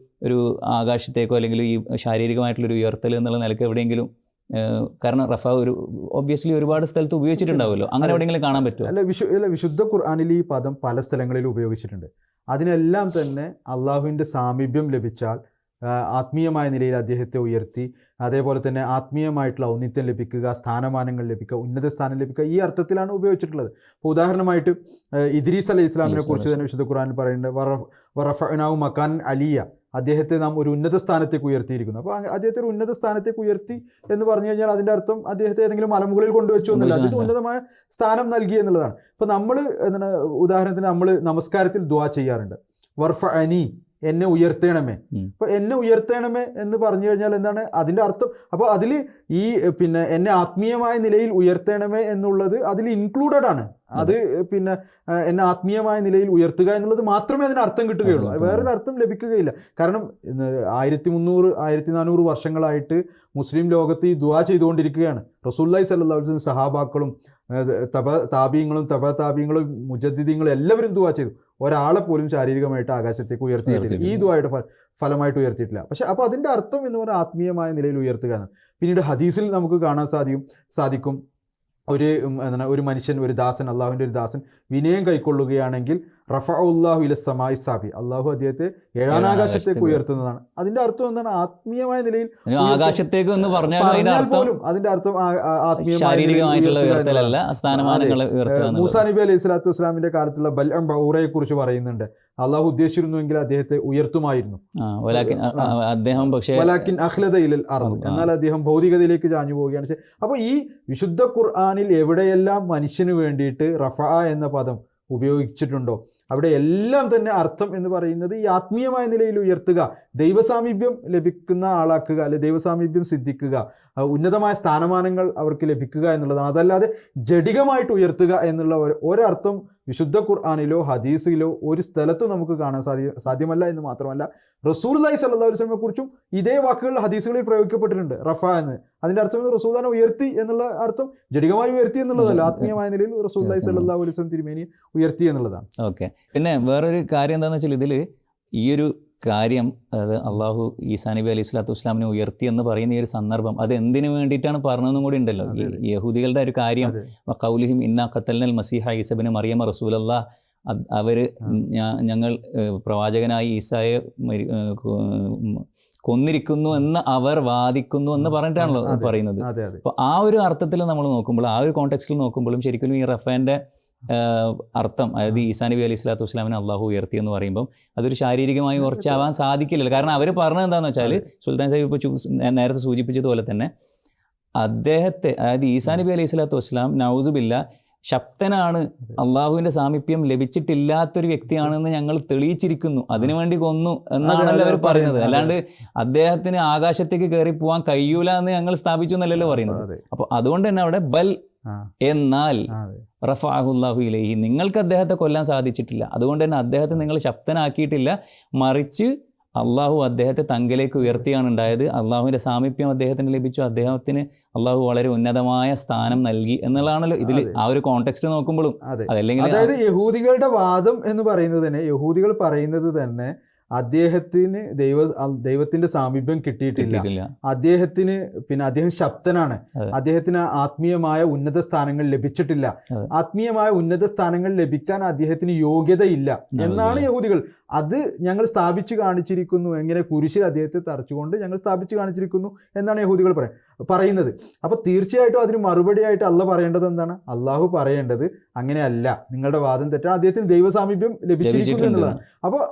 ഒരു ആകാശത്തേക്കോ അല്ലെങ്കിൽ ഈ ശാരീരികമായിട്ടുള്ളൊരു ഉയർത്തൽ എന്നുള്ള നിലക്ക് എവിടെയെങ്കിലും, കാരണം റഫ ഒബ്വിയസ്ലി ഒരുപാട് സ്ഥലത്ത് ഉപയോഗിച്ചിട്ടുണ്ടാവുമല്ലോ, അങ്ങനെ എവിടെയെങ്കിലും കാണാൻ പറ്റുമോ? അല്ല, വിശുദ്ധ ഖുർആനിൽ ഈ പദം പല സ്ഥലങ്ങളിൽ ഉപയോഗിച്ചിട്ടുണ്ട്. അതിനെല്ലാം തന്നെ അള്ളാഹുവിൻ്റെ സാമീപ്യം ലഭിച്ചാൽ ആത്മീയമായ നിലയിൽ അദ്ദേഹത്തെ ഉയർത്തി, അതേപോലെ തന്നെ ആത്മീയമായിട്ടുള്ള ഔന്നിത്യം ലഭിക്കുക, സ്ഥാനമാനങ്ങൾ ലഭിക്കുക, ഉന്നത സ്ഥാനം ലഭിക്കുക, ഈ അർത്ഥത്തിലാണ് ഉപയോഗിച്ചിട്ടുള്ളത്. ഇപ്പോൾ ഉദാഹരണമായിട്ട് ഇദ്രീസ് അലൈഹി ഇസ്ലാമിനെ കുറിച്ച് തന്നെ വിശുദ്ധ ഖുർആനിൽ പറയുന്നുണ്ട് വറഫഅനാഹു മകാൻ അലിയ, അദ്ദേഹത്തെ നാം ഒരു ഉന്നത സ്ഥാനത്തേക്ക് ഉയർത്തിയിരിക്കുന്നു. അപ്പോൾ അദ്ദേഹത്തെ ഒരു ഉന്നത സ്ഥാനത്തേക്ക് ഉയർത്തി എന്ന് പറഞ്ഞു കഴിഞ്ഞാൽ അതിൻ്റെ അർത്ഥം അദ്ദേഹത്തെ ഏതെങ്കിലും മലമുകളിൽ കൊണ്ടുവച്ചു എന്നല്ല, അതിന് ഉന്നതമായ സ്ഥാനം നൽകി എന്നുള്ളതാണ്. ഇപ്പോൾ നമ്മൾ ഉദാഹരണത്തിന് നമ്മൾ നമസ്കാരത്തിൽ ദുആ ചെയ്യാറുണ്ട്, വർഫഅനി, എന്നെ ഉയർത്തണമേ. അപ്പോൾ എന്നെ ഉയർത്തണമേ എന്ന് പറഞ്ഞു കഴിഞ്ഞാൽ എന്താണ് അതിൻ്റെ അർത്ഥം? അപ്പോൾ അതിൽ ഈ എന്നെ ആത്മീയമായ നിലയിൽ ഉയർത്തണമേ എന്നുള്ളത് അതിൽ ഇൻക്ലൂഡഡ് ആണ്. അത് എന്നെ ആത്മീയമായ നിലയിൽ ഉയർത്തുക എന്നുള്ളത് മാത്രമേ അതിന് അർത്ഥം കിട്ടുകയുള്ളൂ, വേറൊരു അർത്ഥം ലഭിക്കുകയില്ല. കാരണം 1300-1400 വർഷങ്ങളായിട്ട് മുസ്ലിം ലോകത്ത് ഈ ദുആ ചെയ്തുകൊണ്ടിരിക്കുകയാണ്. റസൂലുള്ളാഹി സ്വല്ലല്ലാഹു അലൈഹി വസല്ലം സഹാബാക്കളും താബീങ്ങളും താബീങ്ങളും മുജദ്ദിദീങ്ങളും എല്ലാവരും ദുആ ചെയ്തു. ഒരാളെ പോലും ശാരീരികമായിട്ട് ആകാശത്തേക്ക് ഉയർത്തിയിട്ടില്ല, ഈ ദുആയുടെ ഫലമായിട്ട് ഉയർത്തിയിട്ടില്ല. പക്ഷെ അപ്പോൾ അതിൻ്റെ അർത്ഥം എന്ന് പറഞ്ഞാൽ ആത്മീയമായ നിലയിൽ ഉയർത്തുക എന്നാണ്. പിന്നീട് ഹദീസിൽ നമുക്ക് കാണാൻ സാധിക്കും ഒരു മനുഷ്യൻ, ഒരു ദാസൻ, അള്ളാഹുവിൻ്റെ ഒരു ദാസൻ വിനയം കൈക്കൊള്ളുകയാണെങ്കിൽ റഫഅല്ലാഹു ഇല സമാഇ സാബി, അള്ളാഹു അദ്ദേഹത്തെ ഏഴാനാകാശത്തേക്ക് ഉയർത്തുന്നതാണ്. അതിന്റെ അർത്ഥം എന്താണ്? ആത്മീയമായ നിലയിൽ ആകാശത്തേക്ക് എന്ന് പറഞ്ഞാൽ പോലും അതിന്റെ അർത്ഥം മൂസാ നബി അലൈഹി സ്വലാത്തു വസ്സലാമിന്റെ കാലത്തുള്ള ബൽഅം ബഊറയെ കുറിച്ച് പറയുന്നുണ്ട്. അള്ളാഹു ഉദ്ദേശിച്ചിരുന്നുവെങ്കിൽ അദ്ദേഹത്തെ ഉയർത്തുമായിരുന്നു, വലാകിൻ അഖ്ലദ ഇലൽ അർദ്, എന്നാൽ അദ്ദേഹം ഭൗതികതയിലേക്ക് ചാഞ്ഞു പോവുകയാണ്. അപ്പോൾ ഈ വിശുദ്ധ ഖുർആനിൽ എവിടെയെല്ലാം മനുഷ്യന് വേണ്ടിയിട്ട് റഫഅ എന്ന പദം ഉപയോഗിച്ചിട്ടുണ്ടോ അവിടെ എല്ലാം തന്നെ അർത്ഥം എന്ന് പറയുന്നത് ഈ ആത്മീയമായ നിലയിൽ ഉയർത്തുക, ദൈവസാമീപ്യം ലഭിക്കുന്ന ആളാക്കുക, അല്ലെ ദൈവസാമീപ്യം സിദ്ധിക്കുക, ഉന്നതമായ സ്ഥാനമാനങ്ങൾ അവർക്ക് ലഭിക്കുക എന്നുള്ളതാണ്. അതല്ലാതെ ജഡികമായിട്ട് ഉയർത്തുക എന്നുള്ള ഒരർത്ഥം വിശുദ്ധ ഖുർആനിലോ ഹദീസിലോ ഒരു സ്ഥലത്തും നമുക്ക് കാണാൻ സാധ്യമല്ല എന്ന് മാത്രമല്ല റസൂലുള്ളാഹി സ്വല്ലല്ലാഹു അലൈഹി വസല്ലമയെ കുറിച്ചും ഇതേ വാക്കുകൾ ഹദീസുകളിൽ പ്രയോഗിക്കപ്പെട്ടിട്ടുണ്ട്. റഫ എന്ന് അതിൻ്റെ അർത്ഥം റസൂലുള്ളാഹിനെ ഉയർത്തി എന്നുള്ള അർത്ഥം ജഡികമായി ഉയർത്തി എന്നുള്ളതല്ല, ആത്മീയമായ നിലയിൽ റസൂലുള്ളാഹി സ്വല്ലല്ലാഹു അലൈഹി വസല്ലം തിരുമേനി ഉയർത്തി എന്നുള്ളതാണ്. ഓക്കെ. പിന്നെ വേറൊരു കാര്യം എന്താണെന്ന് വെച്ചാൽ ഇതിൽ ഈ ഒരു കാര്യം, അതായത് അള്ളാഹു ഈസാ നബി അലൈഹി സ്വലാത്തു വസ്സലാമിനെ ഉയർത്തി എന്ന് പറയുന്ന ഈ ഒരു സന്ദർഭം അത് എന്തിനു വേണ്ടിയിട്ടാണ് പറഞ്ഞതെന്നും കൂടി ഉണ്ടല്ലോ. ഈ യഹൂദികളുടെ ഒരു കാര്യം, ഖൗലിഹിം ഇന്നാ ഖത്തൽനൽ മസീഹ ഈസ ഇബ്ന മറിയം റസൂലല്ലാഹ് അവർ ഞങ്ങൾ പ്രവാചകനായി ഈസായെ കൊന്നിരിക്കുന്നു എന്ന് അവർ വാദിക്കുന്നു എന്ന് പറഞ്ഞിട്ടാണല്ലോ പറയുന്നത്. അപ്പോൾ ആ ഒരു അർത്ഥത്തിൽ നമ്മൾ നോക്കുമ്പോൾ, ആ ഒരു കോണ്ടെക്സ്റ്റിൽ നോക്കുമ്പോഴും ശരിക്കും ഈ റഫേൻ്റെ അർത്ഥം, അതായത് ഈസാ നബി അലൈഹി സ്വലാത്തു വസ്സലാമിനെ അള്ളാഹു ഉയർത്തി എന്ന് പറയുമ്പം അതൊരു ശാരീരികമായി ഉറച്ചാവാൻ സാധിക്കില്ലല്ലോ. കാരണം അവർ പറഞ്ഞത് എന്താണെന്ന് വെച്ചാൽ, സുൽത്താൻ സാഹിബ് ഇപ്പോൾ നേരത്തെ സൂചിപ്പിച്ചതുപോലെ തന്നെ അദ്ദേഹത്തെ, അതായത് ഈസാ നബി അലൈഹി സ്വലാത്തു വസ്സലാം നൗസുബില്ല ശക്തനാണ്, അള്ളാഹുവിൻ്റെ സാമീപ്യം ലഭിച്ചിട്ടില്ലാത്തൊരു വ്യക്തിയാണെന്ന് ഞങ്ങൾ തെളിയിച്ചിരിക്കുന്നു, അതിനുവേണ്ടി കൊന്നു എന്നാണല്ലോ അവർ പറയുന്നത്. അല്ലാണ്ട് അദ്ദേഹത്തിന് ആകാശത്തേക്ക് കയറി പോകാൻ കഴിയൂല എന്ന് ഞങ്ങൾ സ്ഥാപിച്ചു എന്നല്ലല്ലോ പറയുന്നത്. അപ്പോൾ അതുകൊണ്ട് തന്നെ അവിടെ ബൽ എന്നാൽ റഫഅഹുല്ലാഹു ഇലൈഹി, നിങ്ങൾക്ക് അദ്ദേഹത്തെ കൊല്ലാൻ സാധിച്ചിട്ടില്ല, അതുകൊണ്ട് തന്നെ അദ്ദേഹത്തെ നിങ്ങൾ ശക്തനാക്കിയിട്ടില്ല, മറിച്ച് അള്ളാഹു അദ്ദേഹത്തെ തങ്കിലേക്ക് ഉയർത്തിയാണ് ഉണ്ടായത്. അള്ളാഹുവിൻ്റെ സാമീപ്യം അദ്ദേഹത്തിന് ലഭിച്ചു, അദ്ദേഹത്തിന് അള്ളാഹു വളരെ ഉന്നതമായ സ്ഥാനം നൽകി എന്നുള്ളതാണല്ലോ ഇതിൽ ആ ഒരു കോണ്ടെക്സ്റ്റ് നോക്കുമ്പോഴും. അതല്ലെങ്കിൽ അതായത് യഹൂദികളുടെ വാദം എന്ന് പറയുന്നത് തന്നെ, യഹൂദികൾ പറയുന്നത് തന്നെ അദ്ദേഹത്തിന് ദൈവത്തിന്റെ സാമീപ്യം കിട്ടിയിട്ടില്ല, അദ്ദേഹത്തിന് അദ്ദേഹം ശക്തനാണ്, അദ്ദേഹത്തിന് ആത്മീയമായ ഉന്നത സ്ഥാനങ്ങൾ ലഭിച്ചിട്ടില്ല, ആത്മീയമായ ഉന്നത സ്ഥാനങ്ങൾ ലഭിക്കാൻ അദ്ദേഹത്തിന് യോഗ്യതയില്ല എന്നാണ് യഹൂദികൾ. അത് ഞങ്ങൾ സ്ഥാപിച്ചു കാണിച്ചിരിക്കുന്നു, എങ്ങനെ കുരിശിൽ അദ്ദേഹത്തെ തറച്ചുകൊണ്ട് ഞങ്ങൾ സ്ഥാപിച്ചു കാണിച്ചിരിക്കുന്നു എന്നാണ് യഹൂദികൾ പറയുന്നത്. അപ്പോൾ തീർച്ചയായിട്ടും അതിന് മറുപടിയായിട്ട് അള്ളാഹ് പറയേണ്ടത് എന്താണ്? അള്ളാഹു പറയേണ്ടത് അങ്ങനെയല്ല, നിങ്ങളുടെ വാദം തെറ്റാണ്, അദ്ദേഹത്തിന് ദൈവസാമീപ്യം ലഭിച്ചിരിക്കുന്നു എന്നുള്ളതാണ്. അപ്പോൾ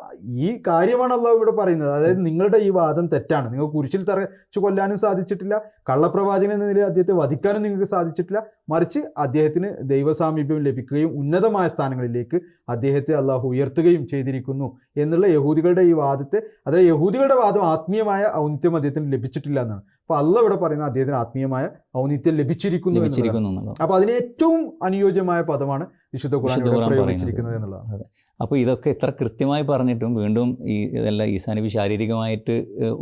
ഈ കാര്യമാണ് അള്ളാഹു ഇവിടെ പറയുന്നത്. അതായത് നിങ്ങളുടെ ഈ വാദം തെറ്റാണ്, നിങ്ങൾ കുരിശിൽ തറച്ചു കൊല്ലാനും സാധിച്ചിട്ടില്ല, കള്ളപ്രവാചകൻ എന്ന നിലയിൽ അദ്ദേഹത്തെ വധിക്കാനും നിങ്ങൾക്ക് സാധിച്ചിട്ടില്ല, മറിച്ച് അദ്ദേഹത്തിന് ദൈവസാമീപ്യം ലഭിക്കുകയും ഉന്നതമായ സ്ഥാനങ്ങളിലേക്ക് അദ്ദേഹത്തെ അള്ളാഹു ഉയർത്തുകയും ചെയ്തിരിക്കുന്നു എന്നുള്ള യഹൂദികളുടെ ഈ വാദത്തെ, അതായത് യഹൂദികളുടെ വാദം ആത്മീയമായ ഔന്നിത്യം അദ്ദേഹത്തിന് ലഭിച്ചിട്ടില്ല എന്നാണ്. അപ്പോൾ അള്ളാഹ് ഇവിടെ പറയുന്നത് അദ്ദേഹത്തിന് ആത്മീയമായ ഔന്നിത്യം ലഭിച്ചിരിക്കുന്നു. അപ്പോൾ അതിന് ഏറ്റവും അനുയോജ്യമായ പദമാണ് വിശുദ്ധ ഖുർആൻ പ്രയോഗിച്ചിരിക്കുന്നത് എന്നുള്ളതാണ്. അപ്പോൾ ഇതൊക്കെ ഇത്ര കൃത്യമായി പറഞ്ഞിട്ടും വീണ്ടും ഇതെല്ലാം ഈസാ നബി ശാരീരികമായിട്ട്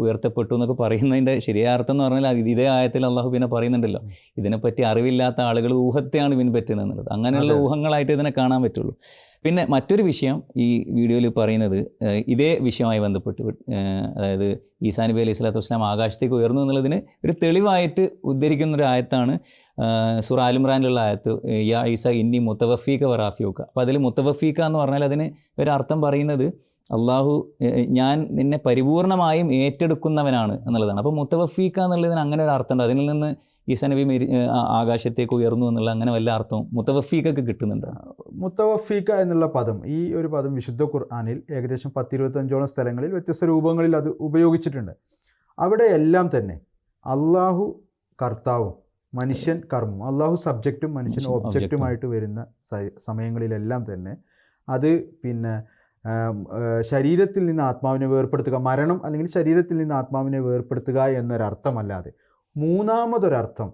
ഉയർത്തപ്പെട്ടു എന്നൊക്കെ പറയുന്നതിൻ്റെ ശരിയായ അർത്ഥം എന്ന് പറഞ്ഞാൽ ഇതേ ആയത്തിൽ അള്ളാഹു പിന്നെ പറയുന്നുണ്ടല്ലോ, ഇതിനെപ്പറ്റി അറിവില്ലാത്ത ആളുകൾ ഊഹത്തെയാണ് പിൻപറ്റുന്നത് എന്നുള്ളത്. അങ്ങനെയുള്ള ഊഹങ്ങളായിട്ട് ഇതിനെ കാണാൻ പറ്റുള്ളൂ. പിന്നെ മറ്റൊരു വിഷയം ഈ വീഡിയോയിൽ പറയുന്നത് ഇതേ വിഷയവുമായി ബന്ധപ്പെട്ട്, അതായത് ഈസാ നബി അലൈഹി സ്വലാത്തു വസ്സലാം ആകാശത്തേക്ക് ഉയർന്നു എന്നുള്ളതിന് ഒരു തെളിവായിട്ട് ഉദ്ധരിക്കുന്നൊരു ആയത്താണ് സൂറ ആൽ ഇംറാനിലുള്ള ആയത്ത്, യാ ഈസ ഇന്നി മുത്തവഫീക വറാഫിയൂക. അപ്പോൾ അതിൽ മുത്തവഫീക എന്ന് പറഞ്ഞാൽ അതിന് ഒരർത്ഥം പറയുന്നത് അള്ളാഹു ഞാൻ നിന്നെ പരിപൂർണമായും ഏറ്റെടുക്കുന്നവനാണ് എന്നുള്ളതാണ്. അപ്പോൾ മുത്തവഫീക എന്നുള്ളതിന് അങ്ങനെ ഒരു അർത്ഥമുണ്ട്. അതിൽ നിന്ന് ഈസാ നബി ആകാശത്തേക്ക് ഉയർന്നു എന്നുള്ള അങ്ങനെ വല്ല അർത്ഥവും മുത്തവഫീക്കൊക്കെ കിട്ടുന്നുണ്ട്. മുത്തവഫീക എന്നുള്ള പദം, ഈ ഒരു പദം വിശുദ്ധ ഖുർആനിൽ ഏകദേശം 10-25ഓളം സ്ഥലങ്ങളിൽ വ്യത്യസ്ത രൂപങ്ങളിൽ അത് ഉപയോഗിച്ചിട്ടുണ്ട്. അവിടെ എല്ലാം തന്നെ അള്ളാഹു കർത്താവും മനുഷ്യൻ കർമ്മം, അള്ളാഹു സബ്ജക്റ്റും മനുഷ്യൻ ഒബ്ജക്റ്റുമായിട്ട് വരുന്ന സമയങ്ങളിലെല്ലാം തന്നെ അത് ശരീരത്തിൽ നിന്ന് ആത്മാവിനെ വേർപ്പെടുത്തുക, മരണം അല്ലെങ്കിൽ ശരീരത്തിൽ നിന്ന് ആത്മാവിനെ വേർപ്പെടുത്തുക എന്നൊരർത്ഥമല്ലാതെ മൂന്നാമതൊരർത്ഥം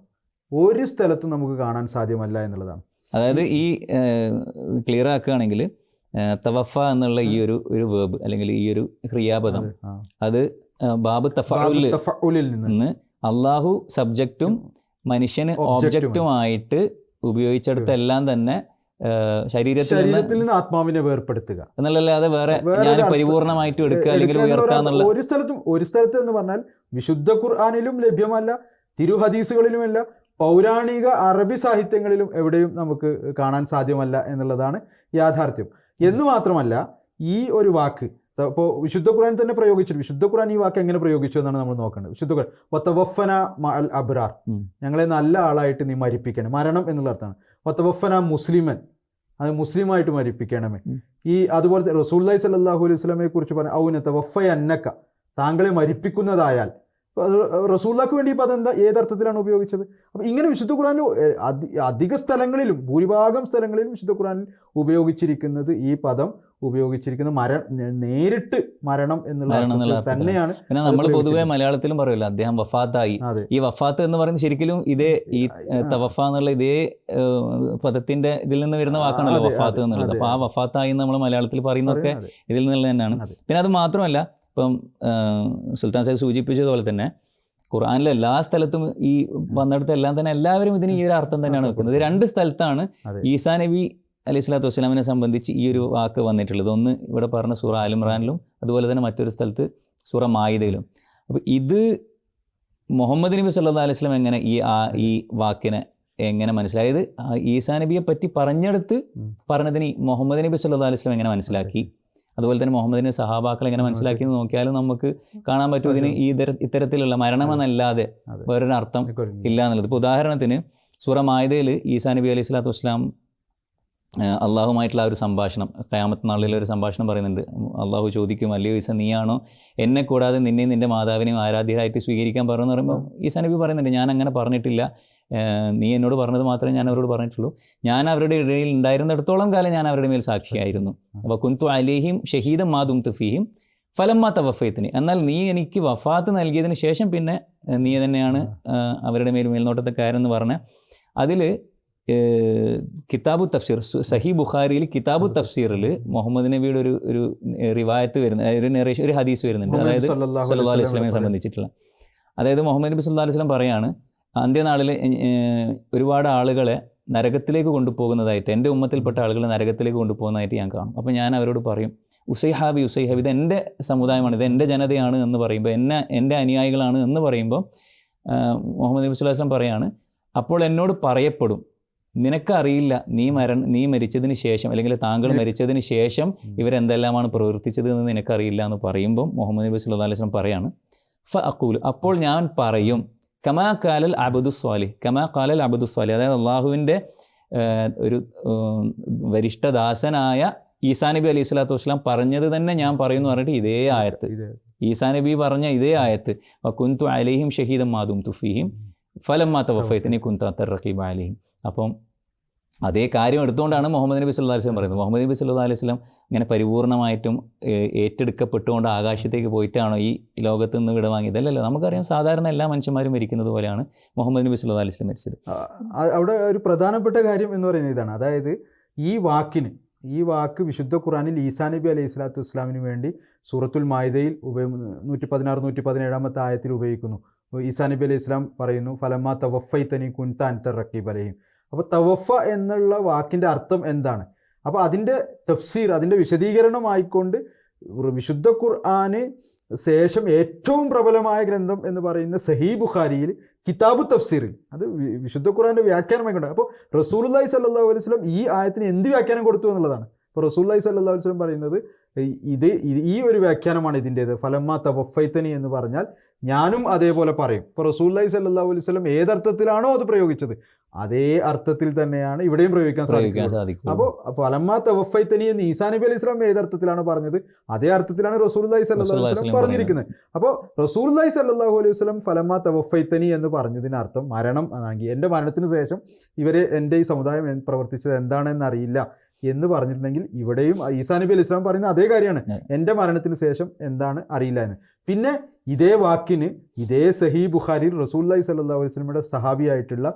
ഒരു സ്ഥലത്തും നമുക്ക് കാണാൻ സാധ്യമല്ല എന്നുള്ളതാണ്. അതായത് ഈ ക്ലിയർ ആക്കുകയാണെങ്കിൽ തവഫ എന്നുള്ള ഈ ഒരു വേർബ് അല്ലെങ്കിൽ ഈ ഒരു ക്രിയാപദം, അത് ബാബ് തഫഉലിൽ നിന്ന് അള്ളാഹു സബ്ജക്റ്റും മനുഷ്യന് ഒബ്ജക്റ്റുമായിട്ട് ഉപയോഗിച്ചെടുത്തെല്ലാം തന്നെ ശരീരത്തിൽ നിന്ന് ആത്മാവിനെ വേർപ്പെടുത്തുക എന്നല്ലാതെ വേറെ ഞാൻ പരിപൂർണമായിട്ട് എടുക്കുക അല്ലെങ്കിൽ ഉയർത്താന്നുള്ള ഒരു സ്ഥലത്ത് എന്ന് പറഞ്ഞാൽ വിശുദ്ധ ഖുർആനിലും ലഭ്യമല്ല, തിരുഹദീസുകളിലുമല്ല, പൗരാണിക അറബി സാഹിത്യങ്ങളിലും എവിടെയും നമുക്ക് കാണാൻ സാധ്യമല്ല എന്നുള്ളതാണ് യാഥാർത്ഥ്യം. എന്ന് മാത്രമല്ല ഈ ഒരു വാക്ക് ഇപ്പോൾ വിശുദ്ധ ഖുർആൻ തന്നെ പ്രയോഗിച്ചിട്ടുണ്ട്. വിശുദ്ധ ഖുർആൻ ഈ വാക്ക് എങ്ങനെ പ്രയോഗിച്ചു എന്നാണ് നമ്മൾ നോക്കേണ്ടത്. വിശുദ്ധ ഖുർആൻ വതവഫന മഅൽ അബ്റാർ, ഞങ്ങളെ നല്ല ആളായിട്ട് നീ മരിപ്പിക്കണം, മരണം എന്നുള്ള അർത്ഥമാണ്. വതവഫന മുസ്ലിമൻ, അത് മുസ്ലിമായിട്ട് മരിപ്പിക്കണമേ. ഈ അതുപോലെ റസൂലുള്ളാഹി സ്വല്ലല്ലാഹു അലൈഹി വസല്ലമയെ കുറിച്ച് പറഞ്ഞു ഔന തവഫയന്നക, താങ്കളെ മരിപ്പിക്കുന്നതായാൽ. റസൂലുള്ളാഹിക്ക് വേണ്ടി ഇപ്പോൾ അതെന്താ ഏതർത്ഥത്തിലാണ് ഉപയോഗിച്ചത്? അപ്പം ഇങ്ങനെ വിശുദ്ധ ഖുർആനിൽ അധിക സ്ഥലങ്ങളിലും ഭൂരിഭാഗം സ്ഥലങ്ങളിലും വിശുദ്ധ ഖുർആനിൽ ഉപയോഗിച്ചിരിക്കുന്നത് ഈ പദം ഉപയോഗിച്ചിരിക്കുന്നത് നേരിട്ട് മരണം എന്നുള്ള തന്നെയാണ്. പിന്നെ നമ്മൾ പൊതുവെ മലയാളത്തിലും പറയുമല്ലോ അദ്ദേഹം വഫാത്തായി. ഈ വഫാത്ത് എന്ന് പറയുന്നത് ശരിക്കും ഇതേ ഈ തവഫ എന്നുള്ള ഇതേ പദത്തിന്റെ ഇതിൽ നിന്ന് വരുന്ന വാക്കാണല്ലോ വഫാത്ത് എന്നുള്ളത്. അപ്പോൾ ആ വഫാത്തായി നമ്മൾ മലയാളത്തിൽ പറയുന്നതൊക്കെ ഇതിൽ നിന്നുള്ള തന്നെയാണ്. പിന്നെ അത് മാത്രമല്ല, ഇപ്പം സുൽത്താൻ സാഹിബ് സൂചിപ്പിച്ചതുപോലെ തന്നെ ഖുർആനിലെ എല്ലാ സ്ഥലത്തും ഈ വന്നിടത്തെല്ലാം തന്നെ എല്ലാവരും ഇതിന് ഈ ഒരു അർത്ഥം തന്നെയാണ് വെക്കുന്നത്. രണ്ട് സ്ഥലത്താണ് ഈസാ നബി അലൈഹി സ്വലാത്തു വസ്സലാമിനെ സംബന്ധിച്ച് ഈ ഒരു വാക്ക് വന്നിട്ടുള്ളത്. ഒന്ന് ഇവിടെ പറഞ്ഞ സൂറ ആൽ ഇംറാനിലും അതുപോലെ തന്നെ മറ്റൊരു സ്ഥലത്ത് സൂറ മായിദയിലും. അപ്പോൾ ഇത് മുഹമ്മദ് നബി സല്ലല്ലാഹു അലൈഹി വസല്ലം എങ്ങനെ ഈ വാക്കിനെ എങ്ങനെ മനസ്സിലായത്, ഈസാ നബിയെ പറ്റി പറഞ്ഞതിന് മുഹമ്മദ് നബി സല്ലല്ലാഹു അലൈഹി വസല്ലം എങ്ങനെ മനസ്സിലാക്കി, അതുപോലെ തന്നെ മുഹമ്മദിൻ്റെ സഹാബാക്കൾ എങ്ങനെ മനസ്സിലാക്കി എന്ന് നോക്കിയാലും നമുക്ക് കാണാൻ പറ്റും ഇതിന് ഇത്തരത്തിലുള്ള മരണമെന്നല്ലാതെ വേറൊരു അർത്ഥം ഇല്ല എന്നുള്ളത്. ഇപ്പോൾ ഉദാഹരണത്തിന് സൂറ മാഇദയിൽ ഈസാ നബി അലൈഹി സ്വലാത്തു വസ്സലാം അള്ളാഹുമായിട്ടുള്ള ഒരു സംഭാഷണം, ഖിയാമത്ത് നാളിലെ ഒരു സംഭാഷണം പറയുന്നുണ്ട്. അള്ളാഹു ചോദിക്കും, അല്ലയോ ഈസ, നീയാണോ എന്നെ കൂടാതെ നിന്നെയും നിൻ്റെ മാതാവിനെയും ആരാധ്യരായിട്ട് സ്വീകരിക്കാൻ പറയുമെന്ന് പറയുമ്പോൾ ഈസാ നബി പറയുന്നുണ്ട്, ഞാൻ അങ്ങനെ പറഞ്ഞിട്ടില്ല, നീ എന്നോട് പറഞ്ഞത് മാത്രമേ ഞാൻ അവരോട് പറഞ്ഞിട്ടുള്ളൂ, ഞാൻ അവരുടെ ഇടയിൽ ഉണ്ടായിരുന്നിടത്തോളം കാലം ഞാൻ അവരുടെ മേൽ സാക്ഷിയായിരുന്നു. അപ്പോൾ കുന്തു അലൈഹിം ഷഹീദം മാ ദുംതു ഫീഹിം ഫലമ്മാ തവഫൈതനി, എന്നാൽ നീ എനിക്ക് വഫാത്ത് നൽകിയതിന് ശേഷം പിന്നെ നീ തന്നെയാണ് അവരുടെ മേൽനോട്ടത്തെക്കാരെന്ന് പറഞ്ഞ അതിൽ കിതാബു തഫ്സീർ, സഹീ ബുഖാരിയിൽ കിതാബു തഫ്സീറിൽ മുഹമ്മദ് നബിയുടെ ഒരു റിവായത്ത് വരുന്ന ഒരു ഹദീസ് വരുന്നുണ്ട്, അതായത് സല്ലല്ലാഹു അലൈഹി വസല്ലമയെ സംബന്ധിച്ചിട്ടുള്ള. അതായത് മുഹമ്മദ് നബി സല്ലല്ലാഹു അലൈഹി വസല്ലം പറയാണ്, അന്ത്യനാളിൽ ഒരുപാട് ആളുകളെ നരകത്തിലേക്ക് കൊണ്ടുപോകുന്നതായിട്ട്, എൻ്റെ ഉമ്മത്തിൽപ്പെട്ട ആളുകളെ നരകത്തിലേക്ക് കൊണ്ടുപോകുന്നതായിട്ട് ഞാൻ കാണും. അപ്പോൾ ഞാൻ അവരോട് പറയും, ഉസൈഹാബി ഉസൈഹാബി, ഇത് എൻ്റെ സമുദായമാണ്, ഇത് എൻ്റെ ജനതയാണ് എന്ന് പറയുമ്പോൾ, എൻ്റെ അനുയായികളാണ് എന്ന് പറയുമ്പോൾ മുഹമ്മദ് നബി സല്ലല്ലാഹു അലൈഹി വസല്ലം പറയാണ്, അപ്പോൾ എന്നോട് പറയപ്പെടും, നിനക്കറിയില്ല നീ മരിച്ചതിന് ശേഷം, അല്ലെങ്കിൽ താങ്കൾ മരിച്ചതിന് ശേഷം ഇവരെന്തെല്ലാമാണ് പ്രവർത്തിച്ചത് എന്ന് നിനക്കറിയില്ല എന്ന് പറയുമ്പം മുഹമ്മദ് നബി സല്ലല്ലാഹു അലൈഹി വസല്ലം പറയാണ്, ഫഅഖൂൽ, അപ്പോൾ ഞാൻ പറയും, കമാ ഖാലൽ അബ്ദുസ് സ്വാലിഹ്, കമാ ഖാലൽ അബ്ദുസ് സ്വാലിഹ്, അതായത് അള്ളാഹുവിൻ്റെ ഒരു വരിഷ്ഠദാസനായ ഈസാ നബി അലൈഹി സ്വലാത്തു വസ്സലാം പറഞ്ഞത് തന്നെ ഞാൻ പറയുന്നു പറഞ്ഞിട്ട് ഇതേ ആയത്ത്, ഈസാ നബി പറഞ്ഞ ഇതേ ആയത്ത്, വകുന്തു അലൈഹിം ഷഹീദം മാ ദുംതു ഫീഹിം ഫലമ്മാ തവഫൈതനി കുന്തു അൻത റഖീബ അലൈഹിം. അപ്പം അതേ കാര്യം എടുത്തുകൊണ്ടാണ് മുഹമ്മദ് നബി സല്ലല്ലാഹു അലൈഹി വസല്ലം പറയുന്നത്. മുഹമ്മദ് നബി സല്ലല്ലാഹു അലൈഹി വസല്ലം ഇങ്ങനെ പരിപൂർണമായിട്ടും ഏറ്റെടുക്കപ്പെട്ടുകൊണ്ട് ആകാശത്തേക്ക് പോയിട്ടാണോ ഈ ലോകത്ത് നിന്ന് വിടവാങ്ങിയത്? അല്ലല്ലോ. നമുക്കറിയാം, സാധാരണ എല്ലാ മനുഷ്യന്മാരും മരിക്കുന്നത് പോലെയാണ് മുഹമ്മദ് നബി സല്ലല്ലാഹു അലൈഹി വസല്ലം മരിച്ചത്. അവിടെ ഒരു പ്രധാനപ്പെട്ട കാര്യം എന്ന് പറയുന്നത് ഇതാണ്, അതായത് ഈ വാക്ക് വിശുദ്ധ ഖുർആനിൽ ഈസാ നബി അലൈഹി സ്വലാത്തു വസ്സലാമിന് വേണ്ടി സൂറത്തുൽ മാഇദയിൽ 116, 117 ആയത്തിൽ ഉപയോഗിക്കുന്നു. ഈസാ നബി അലൈഹി സ്വലാം പറയുന്നു, ഫലമ്മാ തവഫൈതനി കുൻത അൻത റഖീബ അലൈഹിം. അപ്പോൾ തവഫ എന്നുള്ള വാക്കിൻ്റെ അർത്ഥം എന്താണ്? അപ്പോൾ അതിൻ്റെ തഫ്സീർ, അതിൻ്റെ വിശദീകരണമായിക്കൊണ്ട് വിശുദ്ധ ഖുർആന് ശേഷം ഏറ്റവും പ്രബലമായ ഗ്രന്ഥം എന്ന് പറയുന്ന സഹീ ബുഖാരിയിൽ കിതാബു തഫ്സീറിൽ, അത് വിശുദ്ധ ഖുർആൻ്റെ വ്യാഖ്യാനമായി കൊണ്ട്, അപ്പോൾ റസൂലുള്ളാഹി സ്വല്ലല്ലാഹു അലൈഹി വസല്ലം ഈ ആയത്തിന് എന്ത് വ്യാഖ്യാനം കൊടുത്തു എന്നുള്ളതാണ്. അപ്പോൾ റസൂലുള്ളാഹി സ്വല്ലല്ലാഹു അലൈഹി വസല്ലം പറയുന്നത് ഈ ഒരു വ്യാഖ്യാനമാണ് ഇതിൻ്റേത്. ഫലമ്മാ തവഫൈതനി എന്ന് പറഞ്ഞാൽ ഞാനും അതേപോലെ പറയും. ഇപ്പോൾ റസൂലുള്ളാഹി സ്വല്ലല്ലാഹു അലൈഹി വസല്ലം ഏതർത്ഥത്തിലാണോ അത് പ്രയോഗിച്ചത് അതേ അർത്ഥത്തിൽ തന്നെയാണ് ഇവിടെയും പ്രയോഗിക്കാൻ സാധിക്കും. അപ്പോൾ ഫലമ്മാ തവഫൈതനി എന്ന് ഈസാ നബി അലൈഹി സ്വലാം ഏതർത്ഥത്തിലാണ് പറഞ്ഞത് അതേ അർത്ഥത്തിലാണ് റസൂലുള്ളാഹി സ്വല്ലല്ലാഹു അലൈഹി വസല്ലം പറഞ്ഞിരിക്കുന്നത്. അപ്പോൾ റസൂലുള്ളാഹി സ്വല്ലല്ലാഹു അലൈഹി വസല്ലം ഫലമ്മാ തവഫൈതനി എന്ന് പറഞ്ഞതിനർത്ഥം മരണം എന്നാണെങ്കിൽ, എൻ്റെ മരണത്തിന് ശേഷം എൻ്റെ ഈ സമുദായം പ്രവർത്തിച്ചത് എന്താണെന്നറിയില്ല എന്ന് പറഞ്ഞിട്ടുണ്ടെങ്കിൽ ഇവിടെയും ഈസാ നബി അലൈഹി സ്വലാം പറയുന്ന അതേ കാര്യമാണ്, എൻ്റെ മരണത്തിന് ശേഷം എന്താണ് അറിയില്ല എന്ന്. പിന്നെ ഇതേ വാക്കിന് ഇതേ സഹീ ബുഖാരിയിൽ റസൂലുള്ളാഹി സ്വല്ലല്ലാഹു അലൈഹി വസല്ലമയുടെ സഹാബിയായിട്ടുള്ള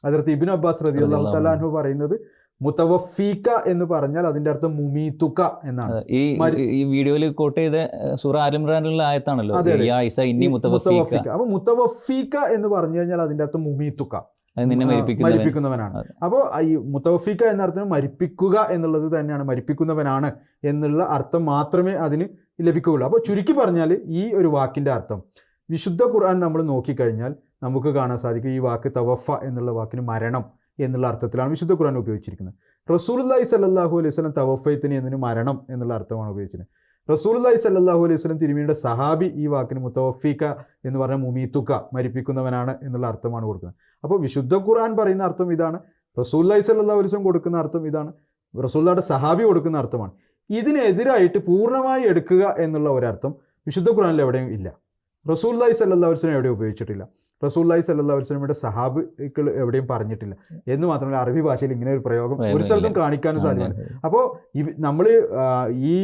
ഹദ്റത്ത് ഇബ്നു അബ്ബാസ് റളിയല്ലാഹു തആല അൻഹു പറയുന്നത് മുതവഫീക എന്ന് പറഞ്ഞാൽ അതിൻ്റെ അർത്ഥം മുമീതുക എന്നാണ്. ഈ വീഡിയോയിൽ കോട്ട് ചെയ്ത സൂറ ആൽ ഇംറാനിലുള്ള ആയത്താണല്ലോ. അപ്പോൾ മുതവഫീക എന്ന് പറഞ്ഞു കഴിഞ്ഞാൽ അതിൻ്റെ അർത്ഥം മുമീതുക, മരിപ്പിക്കുന്നവനാണ്. അപ്പോൾ ഈ മുതവഫീക എന്ന അർത്ഥം മരിപ്പിക്കുക എന്നുള്ളത് തന്നെയാണ്, മരിപ്പിക്കുന്നവനാണ് എന്നുള്ള അർത്ഥം മാത്രമേ അതിന് ലഭിക്കുകയുള്ളൂ. അപ്പോൾ ചുരുക്കി പറഞ്ഞാൽ ഈ ഒരു വാക്കിൻ്റെ അർത്ഥം വിശുദ്ധ ഖുർആൻ നമ്മൾ നോക്കിക്കഴിഞ്ഞാൽ നമുക്ക് കാണാൻ സാധിക്കും, ഈ വാക്ക് തവഫ എന്നുള്ള വാക്കിന് മരണം എന്നുള്ള അർത്ഥത്തിലാണ് വിശുദ്ധ ഖുർആൻ ഉപയോഗിച്ചിരിക്കുന്നത്. റസൂലുള്ളാഹി സ്വല്ലല്ലാഹു അലൈഹി വസല്ലം തവഫൈതനി എന്നതിന് മരണം എന്നുള്ള അർത്ഥമാണ് ഉപയോഗിച്ചിരിക്കുന്നത്. റസൂലുള്ളാഹി സ്വല്ലല്ലാഹു അലൈഹി വസല്ലം തിരുമേനിയുടെ സഹാബി ഈ വാക്കിന് മുതവഫീക എന്ന് പറഞ്ഞാൽ മുമീതുക, മരിപ്പിക്കുന്നവനാണ് എന്നുള്ള അർത്ഥമാണ് കൊടുക്കുന്നത്. അപ്പോൾ വിശുദ്ധ ഖുർആൻ പറയുന്ന അർത്ഥം ഇതാണ്, റസൂലുള്ളാഹി സ്വല്ലല്ലാഹു അലൈഹി വസല്ലം കൊടുക്കുന്ന അർത്ഥം ഇതാണ്, റസൂലുള്ളാഹിയുടെ സഹാബി കൊടുക്കുന്ന അർത്ഥമാണ്. ഇതിനെതിരായിട്ട് പൂർണ്ണമായി എടുക്കുക എന്നുള്ള ഒരർത്ഥം വിശുദ്ധ ഖുർആനിൽ എവിടെയും ഇല്ല. റസൂലുള്ളാഹി സ്വല്ലല്ലാഹു അലൈഹി വസല്ലം എവിടെയും ഉപയോഗിച്ചിട്ടില്ല, റസൂലുള്ളാഹി സ്വല്ലല്ലാഹു അലൈഹി വസല്ലമയുടെ സഹാബികൾ എവിടെയും പറഞ്ഞിട്ടില്ല എന്ന് മാത്രമല്ല അറബി ഭാഷയിൽ ഇങ്ങനെ ഒരു പ്രയോഗം ഒരു സ്ഥലത്തും കാണിക്കാനും സാധ്യമല്ല. അപ്പോൾ നമ്മൾ ഈ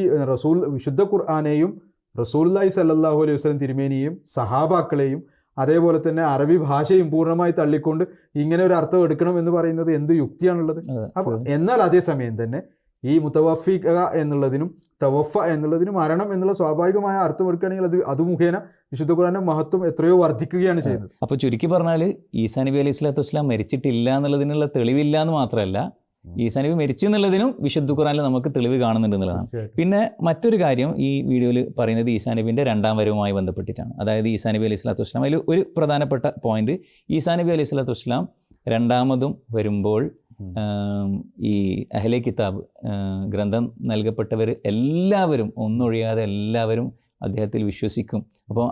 വിശുദ്ധ ഖുർആനെയും റസൂലുള്ളാഹി സ്വല്ലല്ലാഹു അലൈഹി വസല്ലം തിരുമേനിയെയും സഹാബാക്കളെയും അതേപോലെ തന്നെ അറബി ഭാഷയും പൂർണ്ണമായി തള്ളിക്കൊണ്ട് ഇങ്ങനെ ഒരു അർത്ഥം എടുക്കണം എന്ന് പറയുന്നത് എന്ത് യുക്തിയാണുള്ളത്? അപ്പോൾ എന്നാൽ അതേസമയം തന്നെ ഈ മുതവഫീക എന്നുള്ളതിനും തവഫ എന്നുള്ളതിനും മരണം എന്നുള്ള സ്വാഭാവികമായ അർത്ഥം എടുക്കുകയാണെങ്കിൽ അത് മുഖേന വിശുദ്ധ ഖുർആന്റെ മഹത്വം എത്രയോ വർദ്ധിക്കുകയാണ് ചെയ്യുന്നത്. അപ്പോൾ ചുരുക്കി പറഞ്ഞാൽ ഈസാ നബി അലൈഹി സ്വലാത്തു വസ്സലാം മരിച്ചിട്ടില്ല എന്നുള്ളതിനുള്ള തെളിവില്ല എന്ന് മാത്രമല്ല, ഈസാ നബി മരിച്ചു എന്നുള്ളതിനും വിശുദ്ധ ഖുർആനിൽ നമുക്ക് തെളിവ് കാണുന്നുണ്ട് എന്നുള്ളതാണ്. പിന്നെ മറ്റൊരു കാര്യം ഈ വീഡിയോയിൽ പറയുന്നത് ഈസാ നബിൻ്റെ രണ്ടാം വരവുമായി ബന്ധപ്പെട്ടിട്ടാണ്. അതായത് ഈസാ നബി അലൈഹി സ്വലാത്തു വസ്സലാം, അതിൽ ഒരു പ്രധാനപ്പെട്ട പോയിന്റ്, ഈസാ നബി അലൈഹി സ്വലാത്തു വസ്സലാം രണ്ടാമതും വരുമ്പോൾ ഈ അഹ്ലെ കിതാബ് ഗ്രന്ഥം നൽകപ്പെട്ടവർ എല്ലാവരും ഒന്നൊഴിയാതെ എല്ലാവരും അദ്ദേഹത്തിൽ വിശ്വസിക്കും. അപ്പോൾ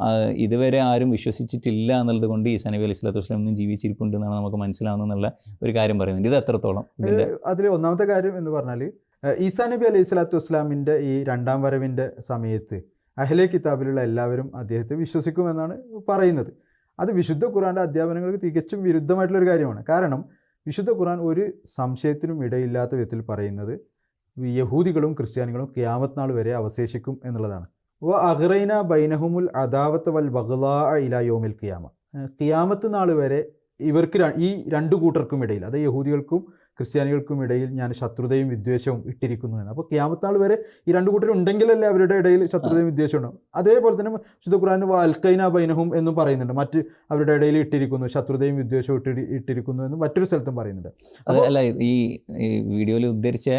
ഇതുവരെ ആരും വിശ്വസിച്ചിട്ടില്ല എന്നുള്ളത് കൊണ്ട് ഈസാ നബി അലൈഹി സ്വലാത്തു വസ്സലാം ഇന്നും ജീവിച്ചിരിപ്പുണ്ട് എന്നാണ് നമുക്ക് മനസ്സിലാവുന്നത് എന്നുള്ള ഒരു കാര്യം പറയുന്നുണ്ട്. ഇത് എത്രത്തോളം ഇതിൻ്റെ അതിൽ ഒന്നാമത്തെ കാര്യം എന്ന് പറഞ്ഞാൽ ഈസാ നബി അലൈഹി സ്വലാത്തു വസ്സലാമിൻ്റെ ഈ രണ്ടാം വരവിൻ്റെ സമയത്ത് അഹ്ലെ കിതാബിലുള്ള എല്ലാവരും അദ്ദേഹത്തെ വിശ്വസിക്കുമെന്നാണ് പറയുന്നത്. അത് വിശുദ്ധ ഖുർആൻ്റെ അധ്യാപനങ്ങൾക്ക് തികച്ചും വിരുദ്ധമായിട്ടുള്ളൊരു കാര്യമാണ്. കാരണം വിശുദ്ധ ഖുർആൻ ഒരു സംശയത്തിനും ഇടയില്ലാത്ത വിധത്തിൽ പറയുന്നത് യഹൂദികളും ക്രിസ്ത്യാനികളും ഖിയാമത്ത് നാൾ വരെ അവശേഷിക്കും എന്നുള്ളതാണ്. വ അഗ്റൈന ബൈനഹുമുൽ അദാവത്ത് വൽ ബഗ്ളാ ഇലാ യൗമിൽ ഖിയാമ. ഖിയാമത്ത് നാൾ വരെ ഇവർക്ക് ഈ രണ്ടു കൂട്ടർക്കും ഇടയിൽ, അത് യഹൂദികൾക്കും ക്രിസ്ത്യാനികൾക്കും ഇടയിൽ ഞാൻ ശത്രുതയും വിദ്വേഷവും ഇട്ടിരിക്കുന്നു എന്ന്. അപ്പോൾ ഖിയാമത്ത് നാൾ വരെ ഈ രണ്ടു കൂട്ടർ ഉണ്ടെങ്കിലല്ലേ അവരുടെ ഇടയിൽ ശത്രുതയും വിദ്വേഷവും ഉണ്ടാവും. അതേപോലെ തന്നെ വിശുദ്ധ ഖുർആനിൽ അൽഖൈന ബൈനഹും എന്നും പറയുന്നുണ്ട്. മറ്റ് അവരുടെ ഇടയിൽ ഇട്ടിരിക്കുന്നു, ശത്രുതയും വിദ്വേഷവും ഇട്ടിരിക്കുന്നു എന്ന് മറ്റൊരു സ്ഥലത്തും പറയുന്നുണ്ട്. അല്ല, ഈ വീഡിയോയിൽ ഉദ്ധരിച്ച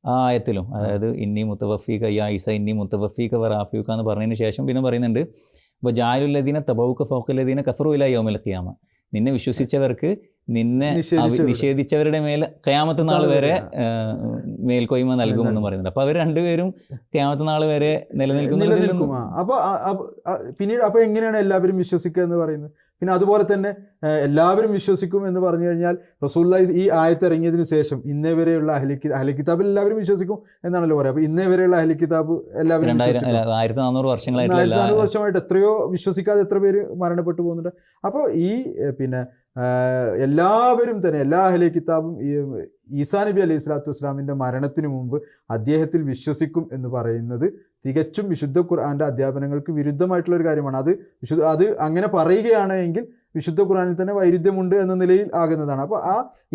ആ ആയത്തിലും, അതായത് ഇന്നി മുത്തവഫീക യാ ഈസ ഇന്നി മുത്തവഫീക വറാഫിക എന്ന് പറഞ്ഞതിന് ശേഷം പിന്നെ പറയുന്നുണ്ട് വജാലുല്ലദീന തബൗക ഫൗഖല്ലദീന കഫറു ഇലാ യൗമിൽ ഖിയാമ. നിന്നെ വിശ്വസിച്ചവർക്ക് നിന്നെ നിഷേധിച്ചവരുടെ മേൽ ഖിയാമത്ത് നാൾ വരെ മേൽക്കോയ്മ നൽകുമെന്ന് പറയുന്നുണ്ട്. അപ്പോൾ അവർ രണ്ടുപേരും ഖിയാമത്ത് നാൾ വരെ നിലനിൽക്കും. അപ്പോൾ പിന്നീട് അപ്പോൾ എങ്ങനെയാണ് എല്ലാവരും വിശ്വസിക്കുക എന്ന് പറയുന്നത്? പിന്നെ അതുപോലെ തന്നെ എല്ലാവരും വിശ്വസിക്കും എന്ന് പറഞ്ഞു കഴിഞ്ഞാൽ റസൂലുള്ളാഹി ഈ ആയത്ത് ഇറങ്ങിയതിന് ശേഷം ഇന്നേ വരെയുള്ള അഹ്ലെ കിതാബിൽ എല്ലാവരും വിശ്വസിക്കും എന്നാണല്ലോ പറയുക. അപ്പോൾ ഇന്നേ വരെയുള്ള അഹ്ലെ കിതാബ് എല്ലാവരും 1400 വർഷമായിട്ട് എത്രയോ വിശ്വസിക്കാതെ എത്ര പേര് മരണപ്പെട്ടു പോകുന്നുണ്ട്. അപ്പോൾ ഈ പിന്നെ എല്ലാവരും തന്നെ എല്ലാ അഹ്ലെ കിതാബും ഈസാ നബി അലൈഹി സ്വലാത്തു വസ്സലാമിൻ്റെ മരണത്തിന് മുമ്പ് അദ്ദേഹത്തിൽ വിശ്വസിക്കും എന്ന് പറയുന്നത് തികച്ചും വിശുദ്ധ ഖുർആൻ്റെ അധ്യാപനങ്ങൾക്ക് വിരുദ്ധമായിട്ടുള്ളൊരു കാര്യമാണ്. അത് അങ്ങനെ പറയുകയാണ് എങ്കിൽ വിശുദ്ധ ഖുർആനിൽ തന്നെ വൈരുദ്ധ്യമുണ്ട് എന്ന നിലയിൽ ആകുന്നതാണ്. അപ്പോൾ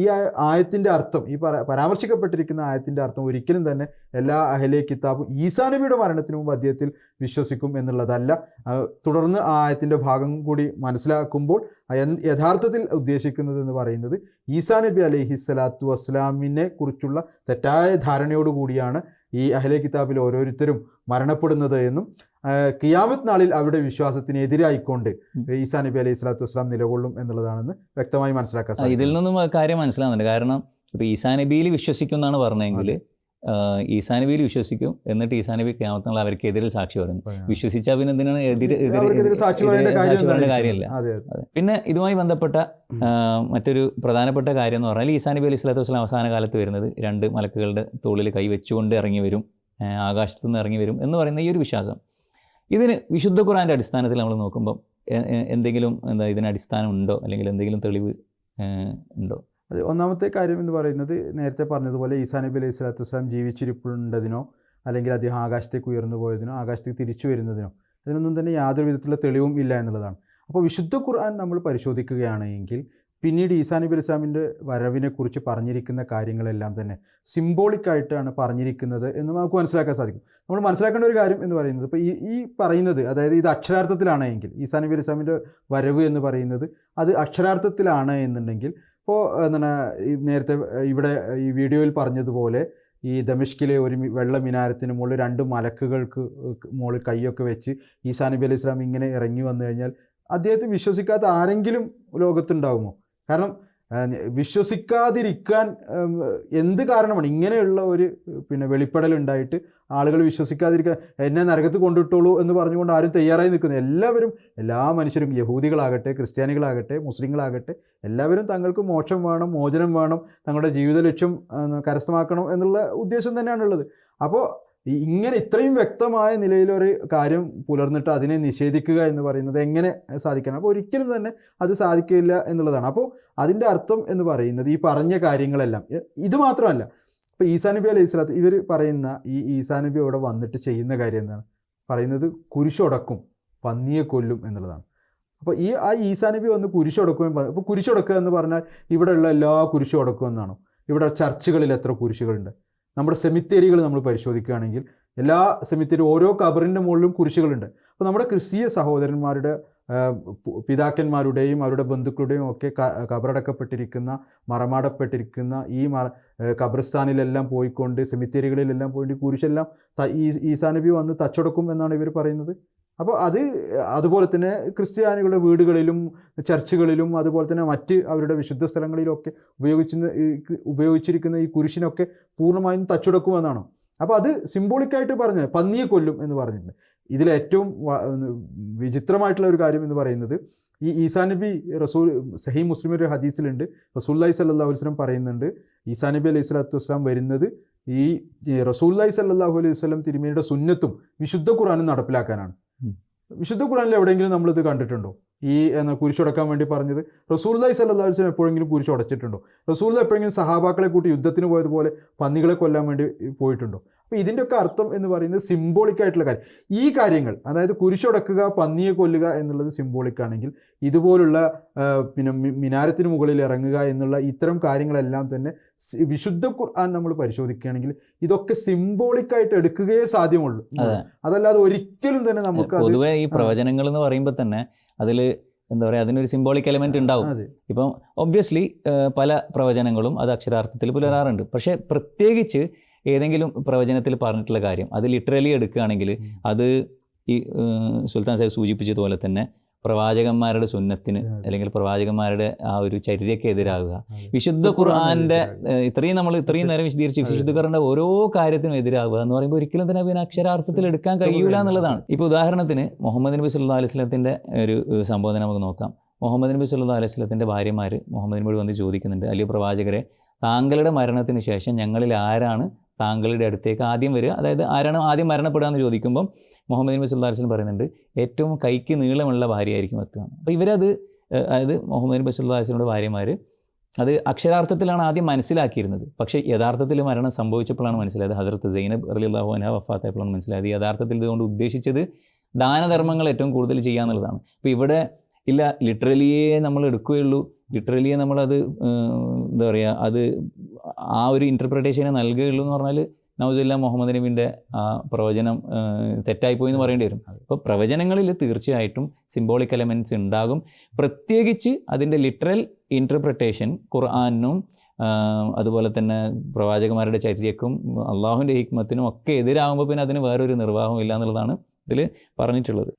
ഈ ആയത്തിൻ്റെ അർത്ഥം, ഈ പരാമർശിക്കപ്പെട്ടിരിക്കുന്ന ആയത്തിൻ്റെ അർത്ഥം ഒരിക്കലും തന്നെ എല്ലാ അഹ്ലെ കിതാബും ഈസാ നബിയുടെ മരണത്തിന് മുമ്പ് അദ്ദേഹത്തിൽ വിശ്വസിക്കും എന്നുള്ളതല്ല. തുടർന്ന് ആ ആയത്തിൻ്റെ ഭാഗം കൂടി മനസ്സിലാക്കുമ്പോൾ യഥാർത്ഥത്തിൽ ഉദ്ദേശിക്കുന്നത് എന്ന് പറയുന്നത് ഈസാ നബി അലൈഹി സ്വലാത്തു വസ്സലാമിനെ കുറിച്ചുള്ള തെറ്റായ ധാരണയോടുകൂടിയാണ് ഈ അഹ്ലെ കിതാബിൽ ഓരോരുത്തരും മരണപ്പെടുന്നത് എന്നും ഖിയാമത്ത് നാളിൽ അവരുടെ വിശ്വാസത്തിനെതിരായിക്കൊണ്ട് ഈസാ നബി അലൈഹി സ്വലാത്തു വസ്സലാം നിലകൊള്ളും എന്നുള്ളതാണെന്ന് വ്യക്തമായി മനസ്സിലാക്കാൻ സാധിക്കും. ഇതിൽ നിന്നും കാര്യം മനസ്സിലാകുന്നുണ്ട്. കാരണം ഇപ്പോൾ ഈസാ നബിയിൽ വിശ്വസിക്കും എന്നാണ് പറഞ്ഞതെങ്കിൽ ഈസാ നബിയിൽ വിശ്വസിക്കും, എന്നിട്ട് ഈസാ നബി ഖിയാമത്ത് നാൾ അവർക്കെതിരെ സാക്ഷി പറയുന്നു. വിശ്വസിച്ചാൽ പിന്നെ എന്തിനാണ് സാക്ഷി പറയേണ്ട കാര്യമില്ല. പിന്നെ ഇതുമായി ബന്ധപ്പെട്ട മറ്റൊരു പ്രധാനപ്പെട്ട കാര്യം എന്ന് പറഞ്ഞാൽ ഈസാ നബി അലൈഹി സ്വലാത്തു വസ്സലാം അവസാന കാലത്ത് വരുന്നത് 2 മലക്കുകളുടെ തോളിൽ കൈവച്ചുകൊണ്ട് ഇറങ്ങി വരും, ആകാശത്തു നിന്ന് ഇറങ്ങി വരും എന്ന് പറയുന്ന ഈ ഒരു വിശ്വാസം, ഇതിന് വിശുദ്ധ ഖുർആൻ്റെ അടിസ്ഥാനത്തിൽ നമ്മൾ നോക്കുമ്പം എന്തെങ്കിലും ഇതിന് അടിസ്ഥാനം ഉണ്ടോ, അല്ലെങ്കിൽ എന്തെങ്കിലും തെളിവ് ഉണ്ടോ? അത് ഒന്നാമത്തെ കാര്യം എന്ന് പറയുന്നത് നേരത്തെ പറഞ്ഞതുപോലെ ഈസാ നബി അലൈഹി സ്വലാത്തു വസ്സലാം ജീവിച്ചിരിപ്പുണ്ടതിനോ അല്ലെങ്കിൽ അദ്ദേഹം ആകാശത്തേക്ക് ഉയർന്നു പോയതിനോ ആകാശത്തേക്ക് തിരിച്ചു വരുന്നതിനോ അതിനൊന്നും തന്നെ യാതൊരു വിധത്തിലുള്ള തെളിവും ഇല്ല എന്നുള്ളതാണ്. അപ്പോൾ വിശുദ്ധ ഖുർആൻ നമ്മൾ പരിശോധിക്കുകയാണെങ്കിൽ പിന്നീട് ഈസാ നബി അലൈഹി സ്വലാമിൻ്റെ വരവിനെക്കുറിച്ച് പറഞ്ഞിരിക്കുന്ന കാര്യങ്ങളെല്ലാം തന്നെ സിംബോളിക്കായിട്ടാണ് പറഞ്ഞിരിക്കുന്നത് എന്ന് നമുക്ക് മനസ്സിലാക്കാൻ സാധിക്കും. നമ്മൾ മനസ്സിലാക്കേണ്ട ഒരു കാര്യം എന്ന് പറയുന്നത് ഇപ്പോൾ ഈ പറയുന്നത്, അതായത് ഇത് അക്ഷരാർത്ഥത്തിലാണ് എങ്കിൽ ഈസാ നബി അലൈഹി സ്വലാമിൻ്റെ വരവ് എന്ന് പറയുന്നത് അത് അക്ഷരാർത്ഥത്തിലാണ് എന്നുണ്ടെങ്കിൽ, ഇപ്പോൾ എന്താണ് നേരത്തെ ഇവിടെ ഈ വീഡിയോയിൽ പറഞ്ഞതുപോലെ ഈ ദമിഷ്കിലെ ഒരു വെള്ള മിനാരത്തിന് മുകളിൽ 2 മലക്കുകൾക്ക് മുകളിൽ കൈയൊക്കെ വെച്ച് ഈസാ നബി അലൈഹി സ്വലാം ഇങ്ങനെ ഇറങ്ങി വന്നു കഴിഞ്ഞാൽ അദ്ദേഹത്തെ വിശ്വസിക്കാത്ത ആരെങ്കിലും ലോകത്തുണ്ടാകുമോ? കാരണം വിശ്വസിക്കാതിരിക്കാൻ എന്ത് കാരണമാണ് ഇങ്ങനെയുള്ള ഒരു വെളിപ്പെടലുണ്ടായിട്ട് ആളുകൾ വിശ്വസിക്കാതിരിക്കാൻ? എന്നെ നരകത്ത് കൊണ്ടിട്ടുള്ളൂ എന്ന് പറഞ്ഞുകൊണ്ട് ആരും തയ്യാറായി നിൽക്കുന്നു. എല്ലാ മനുഷ്യരും, യഹൂദികളാകട്ടെ ക്രിസ്ത്യാനികളാകട്ടെ മുസ്ലിങ്ങളാകട്ടെ, എല്ലാവരും തങ്ങൾക്ക് മോക്ഷം വേണം, മോചനം വേണം, തങ്ങളുടെ ജീവിത ലക്ഷ്യം കരസ്ഥമാക്കണം എന്നുള്ള ഉദ്ദേശം തന്നെയാണുള്ളത്. അപ്പോൾ ഇങ്ങനെ ഇത്രയും വ്യക്തമായ നിലയിലൊരു കാര്യം പുലർന്നിട്ട് അതിനെ നിഷേധിക്കുക എന്ന് പറയുന്നത് എങ്ങനെ സാധിക്കണം? അപ്പോൾ ഒരിക്കലും തന്നെ അത് സാധിക്കില്ല എന്നുള്ളതാണ്. അപ്പോൾ അതിൻ്റെ അർത്ഥം എന്ന് പറയുന്നത് ഈ പറഞ്ഞ കാര്യങ്ങളെല്ലാം ഇത് മാത്രമല്ല. ഇപ്പോൾ ഈസാ നബി അലൈഹി സ്വലാത്തു ഇവർ പറയുന്ന ഈ ഈസാ നബി അവിടെ വന്നിട്ട് ചെയ്യുന്ന കാര്യം എന്താണ് പറയുന്നത്? കുരിശുടക്കും, പന്നിയെ കൊല്ലും എന്നുള്ളതാണ്. അപ്പോൾ ഈസാ നബി വന്ന് കുരിശുടക്കും. അപ്പോൾ കുരിശുടക്കുക എന്ന് പറഞ്ഞാൽ ഇവിടെയുള്ള എല്ലാ കുരിശും ഉടക്കുമെന്നാണോ? ഇവിടെ ചർച്ചുകളിൽ എത്ര കുരിശുകളുണ്ട്? നമ്മുടെ സെമിത്തേരികൾ നമ്മൾ പരിശോധിക്കുകയാണെങ്കിൽ എല്ലാ സെമിത്തേരി ഓരോ കബറിൻ്റെ മുകളിലും കുരിശുകളുണ്ട്. അപ്പോൾ നമ്മുടെ ക്രിസ്തീയ സഹോദരന്മാരുടെ പിതാക്കന്മാരുടെയും അവരുടെ ബന്ധുക്കളുടെയും ഒക്കെ കബറടക്കപ്പെട്ടിരിക്കുന്ന മറമാടപ്പെട്ടിരിക്കുന്ന ഈ ഖബർസ്ഥാനിലെല്ലാം പോയിക്കൊണ്ട് സെമിത്തേരികളിലെല്ലാം പോയിട്ട് കുരിശെല്ലാം ഈസാ നബി വന്ന് തച്ചടക്കും എന്നാണ് ഇവർ പറയുന്നത്. അപ്പോൾ അതുപോലെ തന്നെ ക്രിസ്ത്യാനികളുടെ വീടുകളിലും ചർച്ചുകളിലും അതുപോലെ തന്നെ മറ്റ് അവരുടെ വിശുദ്ധ സ്ഥലങ്ങളിലൊക്കെ ഉപയോഗിച്ചിരിക്കുന്ന ഈ കുരിശിനൊക്കെ പൂർണ്ണമായും തച്ചുടക്കുമെന്നാണോ? അപ്പോൾ അത് സിംബോളിക്കായിട്ട് പറഞ്ഞത് പന്നിയെ കൊല്ലും എന്ന് പറഞ്ഞിട്ടുണ്ട്. ഇതിലേറ്റവും വിചിത്രമായിട്ടുള്ള ഒരു കാര്യം എന്ന് പറയുന്നത് ഈ ഈസാ നബി സഹീഹ് മുസ്ലിമിൻ്റെ ഒരു ഹദീസിലുണ്ട്, റസൂലുള്ളാഹി സ്വല്ലല്ലാഹു അലൈഹി വസല്ലം പറയുന്നുണ്ട് ഈസാ നബി അലൈഹി സ്വലാത്തു വസ്സലാം വരുന്നത് ഈ റസൂലുള്ളാഹി സ്വല്ലല്ലാഹു അലൈഹി വസല്ലം തിരുമേനിയുടെ സുന്നത്തും വിശുദ്ധ ഖുർആനും നടപ്പിലാക്കാനാണ്. വിശുദ്ധ ഖുർആനിൽ എവിടെയെങ്കിലും നമ്മളിത് കണ്ടിട്ടുണ്ടോ? ഈ കുരിശുടക്കാൻ വേണ്ടി പറഞ്ഞത് റസൂലുള്ളാഹി സ്വല്ലല്ലാഹു അലൈഹി വസല്ലം എപ്പോഴെങ്കിലും കുരിശുടച്ചിട്ടുണ്ടോ? റസൂലുള്ളാഹി എപ്പോഴെങ്കിലും സഹാബാക്കളെ കൂട്ടി യുദ്ധത്തിന് പോയതുപോലെ പന്നികളെ കൊല്ലാൻ വേണ്ടി പോയിട്ടുണ്ടോ? അപ്പോൾ ഇതിൻ്റെയൊക്കെ അർത്ഥം എന്ന് പറയുന്നത് സിംബോളിക്കായിട്ടുള്ള കാര്യം. ഈ കാര്യങ്ങൾ, അതായത് കുരിശുടക്കുക, പന്നിയെ കൊല്ലുക എന്നുള്ളത് സിംബോളിക്കാണെങ്കിൽ, ഇതുപോലുള്ള പിന്നെ മിനാരത്തിന് മുകളിൽ ഇറങ്ങുക എന്നുള്ള ഇത്തരം കാര്യങ്ങളെല്ലാം തന്നെ വിശുദ്ധ ഖുർആൻ നമ്മൾ പരിശോധിക്കുകയാണെങ്കിൽ ഇതൊക്കെ സിംബോളിക്കായിട്ട് എടുക്കുകയേ സാധ്യമുള്ളൂ. അതല്ലാതെ ഒരിക്കലും തന്നെ നമുക്ക് പൊതുവെ ഈ പ്രവചനങ്ങൾ എന്ന് പറയുമ്പോൾ തന്നെ അതിൽ എന്താ പറയുക, അതിനൊരു സിംബോളിക് എലമെൻറ്റ് ഉണ്ടാവും. ഇപ്പം ഒബ്വിയസ്ലി പല പ്രവചനങ്ങളും അത് അക്ഷരാർത്ഥത്തിൽ പുലരാറുണ്ട്. പക്ഷേ പ്രത്യേകിച്ച് ഏതെങ്കിലും പ്രവചനത്തിൽ പറഞ്ഞിട്ടുള്ള കാര്യം അത് ലിറ്ററലി എടുക്കുകയാണെങ്കിൽ അത് ഈ സുൽത്താൻ സാഹിബ് സൂചിപ്പിച്ചതുപോലെ തന്നെ പ്രവാചകന്മാരുടെ സുന്നത്തിന് അല്ലെങ്കിൽ പ്രവാചകന്മാരുടെ ആ ഒരു ചര്യയ്ക്ക് എതിരാകുക, വിശുദ്ധ ഖുർആൻ്റെ ഇത്രയും നേരം വിശദീകരിച്ച് വിശുദ്ധ ഖുർആൻ്റെ ഓരോ കാര്യത്തിനും എതിരാകുക എന്ന് പറയുമ്പോൾ ഒരിക്കലും തന്നെ പിന്നെ അക്ഷരാർത്ഥത്തിൽ എടുക്കാൻ കഴിയൂല എന്നുള്ളതാണ്. ഇപ്പോൾ ഉദാഹരണത്തിന് മുഹമ്മദ് നബി സല്ലല്ലാഹു അലൈഹി വസല്ലത്തിൻ്റെ ഒരു സംബോധന നമുക്ക് നോക്കാം. മുഹമ്മദ് നബി സല്ലല്ലാഹു അലൈഹി വസല്ലത്തിൻ്റെ ഭാര്യമാർ മുഹമ്മദ് നബിയോട് വന്ന് ചോദിക്കുന്നുണ്ട്, അല്ലയോ പ്രവാചകരെ, താങ്കളുടെ മരണത്തിന് ശേഷം ഞങ്ങളിൽ ആരാണ് താങ്കളുടെ അടുത്തേക്ക് ആദ്യം വരിക, അതായത് ആരാണ് ആദ്യം മരണപ്പെടുക എന്ന് ചോദിക്കുമ്പം മുഹമ്മദ് നബി സല്ലല്ലാഹു അലൈഹി വസല്ലം പറയുന്നുണ്ട്, ഏറ്റവും കൈക്ക് നീളമുള്ള ഭാര്യയായിരിക്കും എത്തുക. അപ്പോൾ ഇവരത്, അതായത് മുഹമ്മദ് നബി സല്ലല്ലാഹു അലൈഹി വസല്ലമയുടെ ഭാര്യമാർ അത് അക്ഷരാർത്ഥത്തിലാണ് ആദ്യം മനസ്സിലാക്കിയിരുന്നത്. പക്ഷേ യഥാർത്ഥത്തിൽ മരണം സംഭവിച്ചപ്പോഴാണ് മനസ്സിലായത്, ഹസ്രത്ത് സൈനബ് റളിയല്ലാഹു അൻഹ വഫാത്തായപ്പോഴാണ് മനസ്സിലായത് യഥാർത്ഥത്തിൽ ഇതുകൊണ്ട് ഉദ്ദേശിച്ചത് ദാനധർമ്മങ്ങൾ ഏറ്റവും കൂടുതൽ ചെയ്യുക എന്നുള്ളതാണ്. അപ്പോൾ ഇവിടെ ഇല്ല, ലിറ്ററലിയെ നമ്മൾ എടുക്കുകയുള്ളൂ, ലിറ്ററലിയെ നമ്മളത് എന്താ പറയുക, അത് ആ ഒരു ഇൻ്റർപ്രിട്ടേഷനെ നൽകുകയുള്ളൂ എന്ന് പറഞ്ഞാൽ നൗസുല്ല മുഹമ്മദ് നബിൻ്റെ ആ പ്രവചനം തെറ്റായിപ്പോയി എന്ന് പറയേണ്ടി വരും. അപ്പോൾ പ്രവചനങ്ങളിൽ തീർച്ചയായിട്ടും സിംബോളിക് എലമെൻറ്റ്സ് ഉണ്ടാകും. പ്രത്യേകിച്ച് അതിൻ്റെ ലിറ്ററൽ ഇൻ്റർപ്രിട്ടേഷൻ ഖുർആനും അതുപോലെ തന്നെ പ്രവാചകന്മാരുടെ ചര്യക്കും അള്ളാഹുവിൻ്റെ ഹിക്മത്തിനും ഒക്കെ എതിരാകുമ്പോൾ പിന്നെ അതിന് വേറൊരു നിർവാഹവും ഇല്ല എന്നുള്ളതാണ് ഇതിൽ പറഞ്ഞിട്ടുള്ളത്.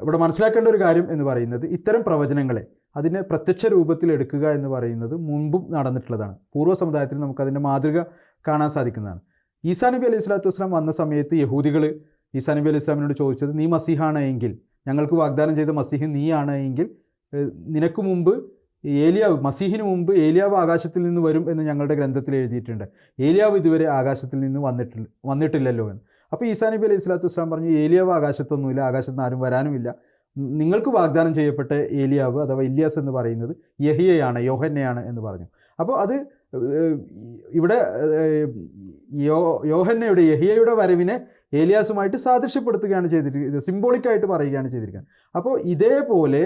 ഇവിടെ മനസ്സിലാക്കേണ്ട ഒരു കാര്യം എന്ന് പറയുന്നത് ഇത്തരം പ്രവചനങ്ങളെ അതിനെ പ്രത്യക്ഷ രൂപത്തിൽ എടുക്കുക എന്ന് പറയുന്നത് മുൻപും നടന്നിട്ടുള്ളതാണ്. പൂർവ്വ സമുദായത്തിൽ നമുക്കതിൻ്റെ മാതൃക കാണാൻ സാധിക്കുന്നതാണ്. ഈസാ നബി അലൈഹി സ്വലാത്തു വസ്സലാം വന്ന സമയത്ത് യഹൂദികൾ ഈസാ നബി അലൈഹി സ്വലാമിനോട് ചോദിച്ചത്, നീ മസീഹാണ് എങ്കിൽ, ഞങ്ങൾക്ക് വാഗ്ദാനം ചെയ്ത മസീഹ് നീയാണ് എങ്കിൽ നിനക്ക് മുമ്പ് മസീഹിന് മുമ്പ് ഏലിയാവ് ആകാശത്തിൽ നിന്ന് വരും എന്ന് ഞങ്ങളുടെ ഗ്രന്ഥത്തിൽ എഴുതിയിട്ടുണ്ട്, ഏലിയാവ് ഇതുവരെ ആകാശത്തിൽ നിന്ന് വന്നിട്ടില്ലല്ലോ എന്ന്. അപ്പോൾ ഈസാ നബി അലൈഹി സ്വലാത്തു വസ്സലാം പറഞ്ഞു, ഏലിയാവ് ആകാശത്തൊന്നുമില്ല, ആകാശത്ത് നിന്ന് ആരും വരാനുമില്ല, നിങ്ങൾക്ക് വാഗ്ദാനം ചെയ്യപ്പെട്ട ഏലിയാവ് അഥവാ ഇല്യാസ് എന്ന് പറയുന്നത് യഹിയയാണ്, യോഹന്നയാണ് എന്ന് പറഞ്ഞു. അപ്പോൾ അത് ഇവിടെ യഹിയയുടെ വരവിനെ ഏലിയാസുമായിട്ട് സാദൃശ്യപ്പെടുത്തുകയാണ് ചെയ്തിരിക്കുന്നത്, സിംബോളിക്കായിട്ട് പറയുകയാണ് ചെയ്തിരിക്കുന്നത്. അപ്പോൾ ഇതേപോലെ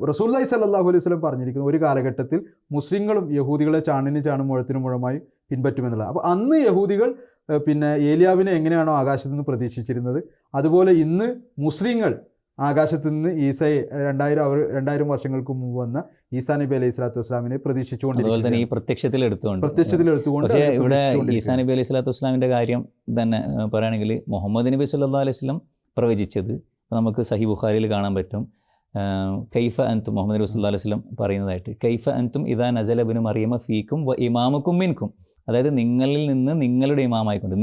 റസൂലുള്ളാഹി സ്വല്ലല്ലാഹു അലൈഹി വസല്ലം പറഞ്ഞിരിക്കുന്നു, ഒരു കാലഘട്ടത്തിൽ മുസ്ലിങ്ങളും യഹൂദികളെ ചാണിന് ചാണും മുഴത്തിന് മുഴമായി പിൻപറ്റുമെന്നുള്ളത്. അപ്പോൾ അന്ന് യഹൂദികൾ പിന്നെ ഏലിയാവിനെ എങ്ങനെയാണോ ആകാശത്തു നിന്ന് പ്രതീക്ഷിച്ചിരുന്നത്, അതുപോലെ ഇന്ന് മുസ്ലിങ്ങൾ ആകാശത്തു നിന്ന് ഈസയെ 2000 വർഷങ്ങൾക്ക് മുമ്പ് വന്ന ഈസാ നബി അലൈഹി സ്വലാത്തു വസ്സലാമിനെ പ്രതീക്ഷിച്ചുകൊണ്ടിരിക്കുകയാണ്. ഈ പ്രത്യക്ഷത്തിൽ എടുത്തുകൊണ്ട് ഇവിടെ ഈസാ നബി അലൈഹി സ്വലാത്തു വസ്സലാമിൻ്റെ കാര്യം തന്നെ പറയുകയാണെങ്കിൽ മുഹമ്മദ് നബി സല്ലല്ലാഹു അലൈഹി വസല്ലം പ്രവചിച്ചത് നമുക്ക് സഹീഹ് ബുഖാരിയിൽ കാണാൻ പറ്റും. കൈഫ അൻതും, മുഹമ്മദ് നബി സല്ലല്ലാഹു അലൈഹി വസല്ലം പറയുന്നതായിട്ട്, കൈഫ അൻതും ഇദാ നസല ഇബ്നു മറിയമ ഫീക്കും വ ഇമാമുക്കും മിൻകും, അതായത് നിങ്ങളിൽ നിന്ന് നിങ്ങളുടെ ഇമാമായിക്കൊണ്ട്,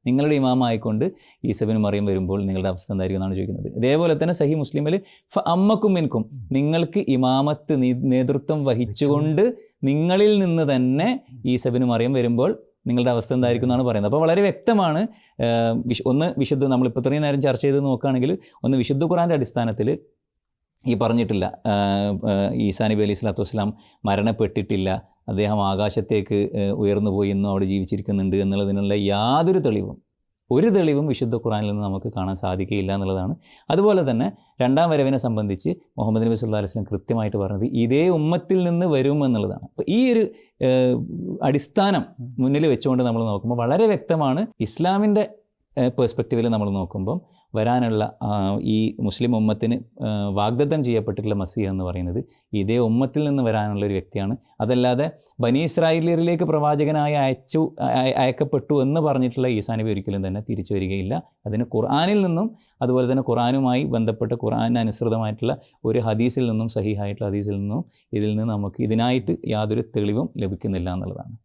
നിങ്ങളുടെ ഇമാമായിക്കൊണ്ട് ഈസ ഇബ്നു മറിയം വരുമ്പോൾ നിങ്ങളുടെ അവസ്ഥ എന്തായിരിക്കും എന്നാണ് ചോദിക്കുന്നത്. ഇതേപോലെ തന്നെ സഹീഹ് മുസ്ലിമിൽ ഫ അമ്മക്കും മിൻകും, നിങ്ങൾക്ക് ഇമാമത്ത് നേതൃത്വം വഹിച്ചുകൊണ്ട് നിങ്ങളിൽ നിന്ന് തന്നെ ഈസ ഇബ്നു മറിയം വരുമ്പോൾ നിങ്ങളുടെ അവസ്ഥ എന്തായിരിക്കും എന്നാണ് പറയുന്നത്. അപ്പോൾ വളരെ വ്യക്തമാണ്. ഒന്ന് വിശുദ്ധ, നമ്മളിപ്പോൾ ഇത്രയും നേരം ചർച്ച ചെയ്ത് നോക്കുകയാണെങ്കിൽ, ഒന്ന് വിശുദ്ധ ഖുർആൻ്റെ അടിസ്ഥാനത്തിൽ ഈ പറഞ്ഞിട്ടില്ല, ഈസാ നബി അലൈഹി സ്വലാത്തു വസ്സലാം മരണപ്പെട്ടിട്ടില്ല, അദ്ദേഹം ആകാശത്തേക്ക് ഉയർന്നു പോയി ഇന്നും അവിടെ ജീവിച്ചിരിക്കുന്നുണ്ട് എന്നുള്ളതിനുള്ള യാതൊരു തെളിവും വിശുദ്ധ ഖുർആനിൽ നിന്ന് നമുക്ക് കാണാൻ സാധിക്കുകയില്ല എന്നുള്ളതാണ്. അതുപോലെ തന്നെ രണ്ടാം വരവിനെ സംബന്ധിച്ച് മുഹമ്മദ് നബി സല്ലല്ലാഹു അലൈഹി വസല്ലം കൃത്യമായിട്ട് പറഞ്ഞത് ഇതേ ഉമ്മത്തിൽ നിന്ന് വരും എന്നുള്ളതാണ്. അപ്പോൾ ഈ ഒരു അടിസ്ഥാനം മുന്നിൽ വെച്ചുകൊണ്ട് നമ്മൾ നോക്കുമ്പോൾ വളരെ വ്യക്തമാണ്. ഇസ്ലാമിൻ്റെ പേഴ്സ്പെക്റ്റീവിൽ നമ്മൾ നോക്കുമ്പം വരാനുള്ള ഈ മുസ്ലിം ഉമ്മത്തിന് വാഗ്ദത്തം ചെയ്യപ്പെട്ടിട്ടുള്ള മസീഹ് എന്ന് പറയുന്നത് ഇതേ ഉമ്മത്തിൽ നിന്ന് വരാനുള്ള ഒരു വ്യക്തിയാണ്. അതല്ലാതെ ബനി ഇസ്രായേലിലേക്ക് പ്രവാചകനായി അയക്കപ്പെട്ടു എന്ന് പറഞ്ഞിട്ടുള്ള ഈസാ നബി ഒരിക്കലും തന്നെ തിരിച്ചു വരികയില്ല. അതിന് ഖുർആനിൽ നിന്നും അതുപോലെ തന്നെ ഖുർആനുമായി ബന്ധപ്പെട്ട ഖുർആന് അനുസൃതമായിട്ടുള്ള ഒരു ഹദീസിൽ നിന്നും സഹീഹായിട്ടുള്ള ഹദീസിൽ നിന്നും ഇതിൽ നിന്ന് നമുക്ക് ഇതിനായിട്ട് യാതൊരു തെളിവും ലഭിക്കുന്നില്ല എന്നുള്ളതാണ്.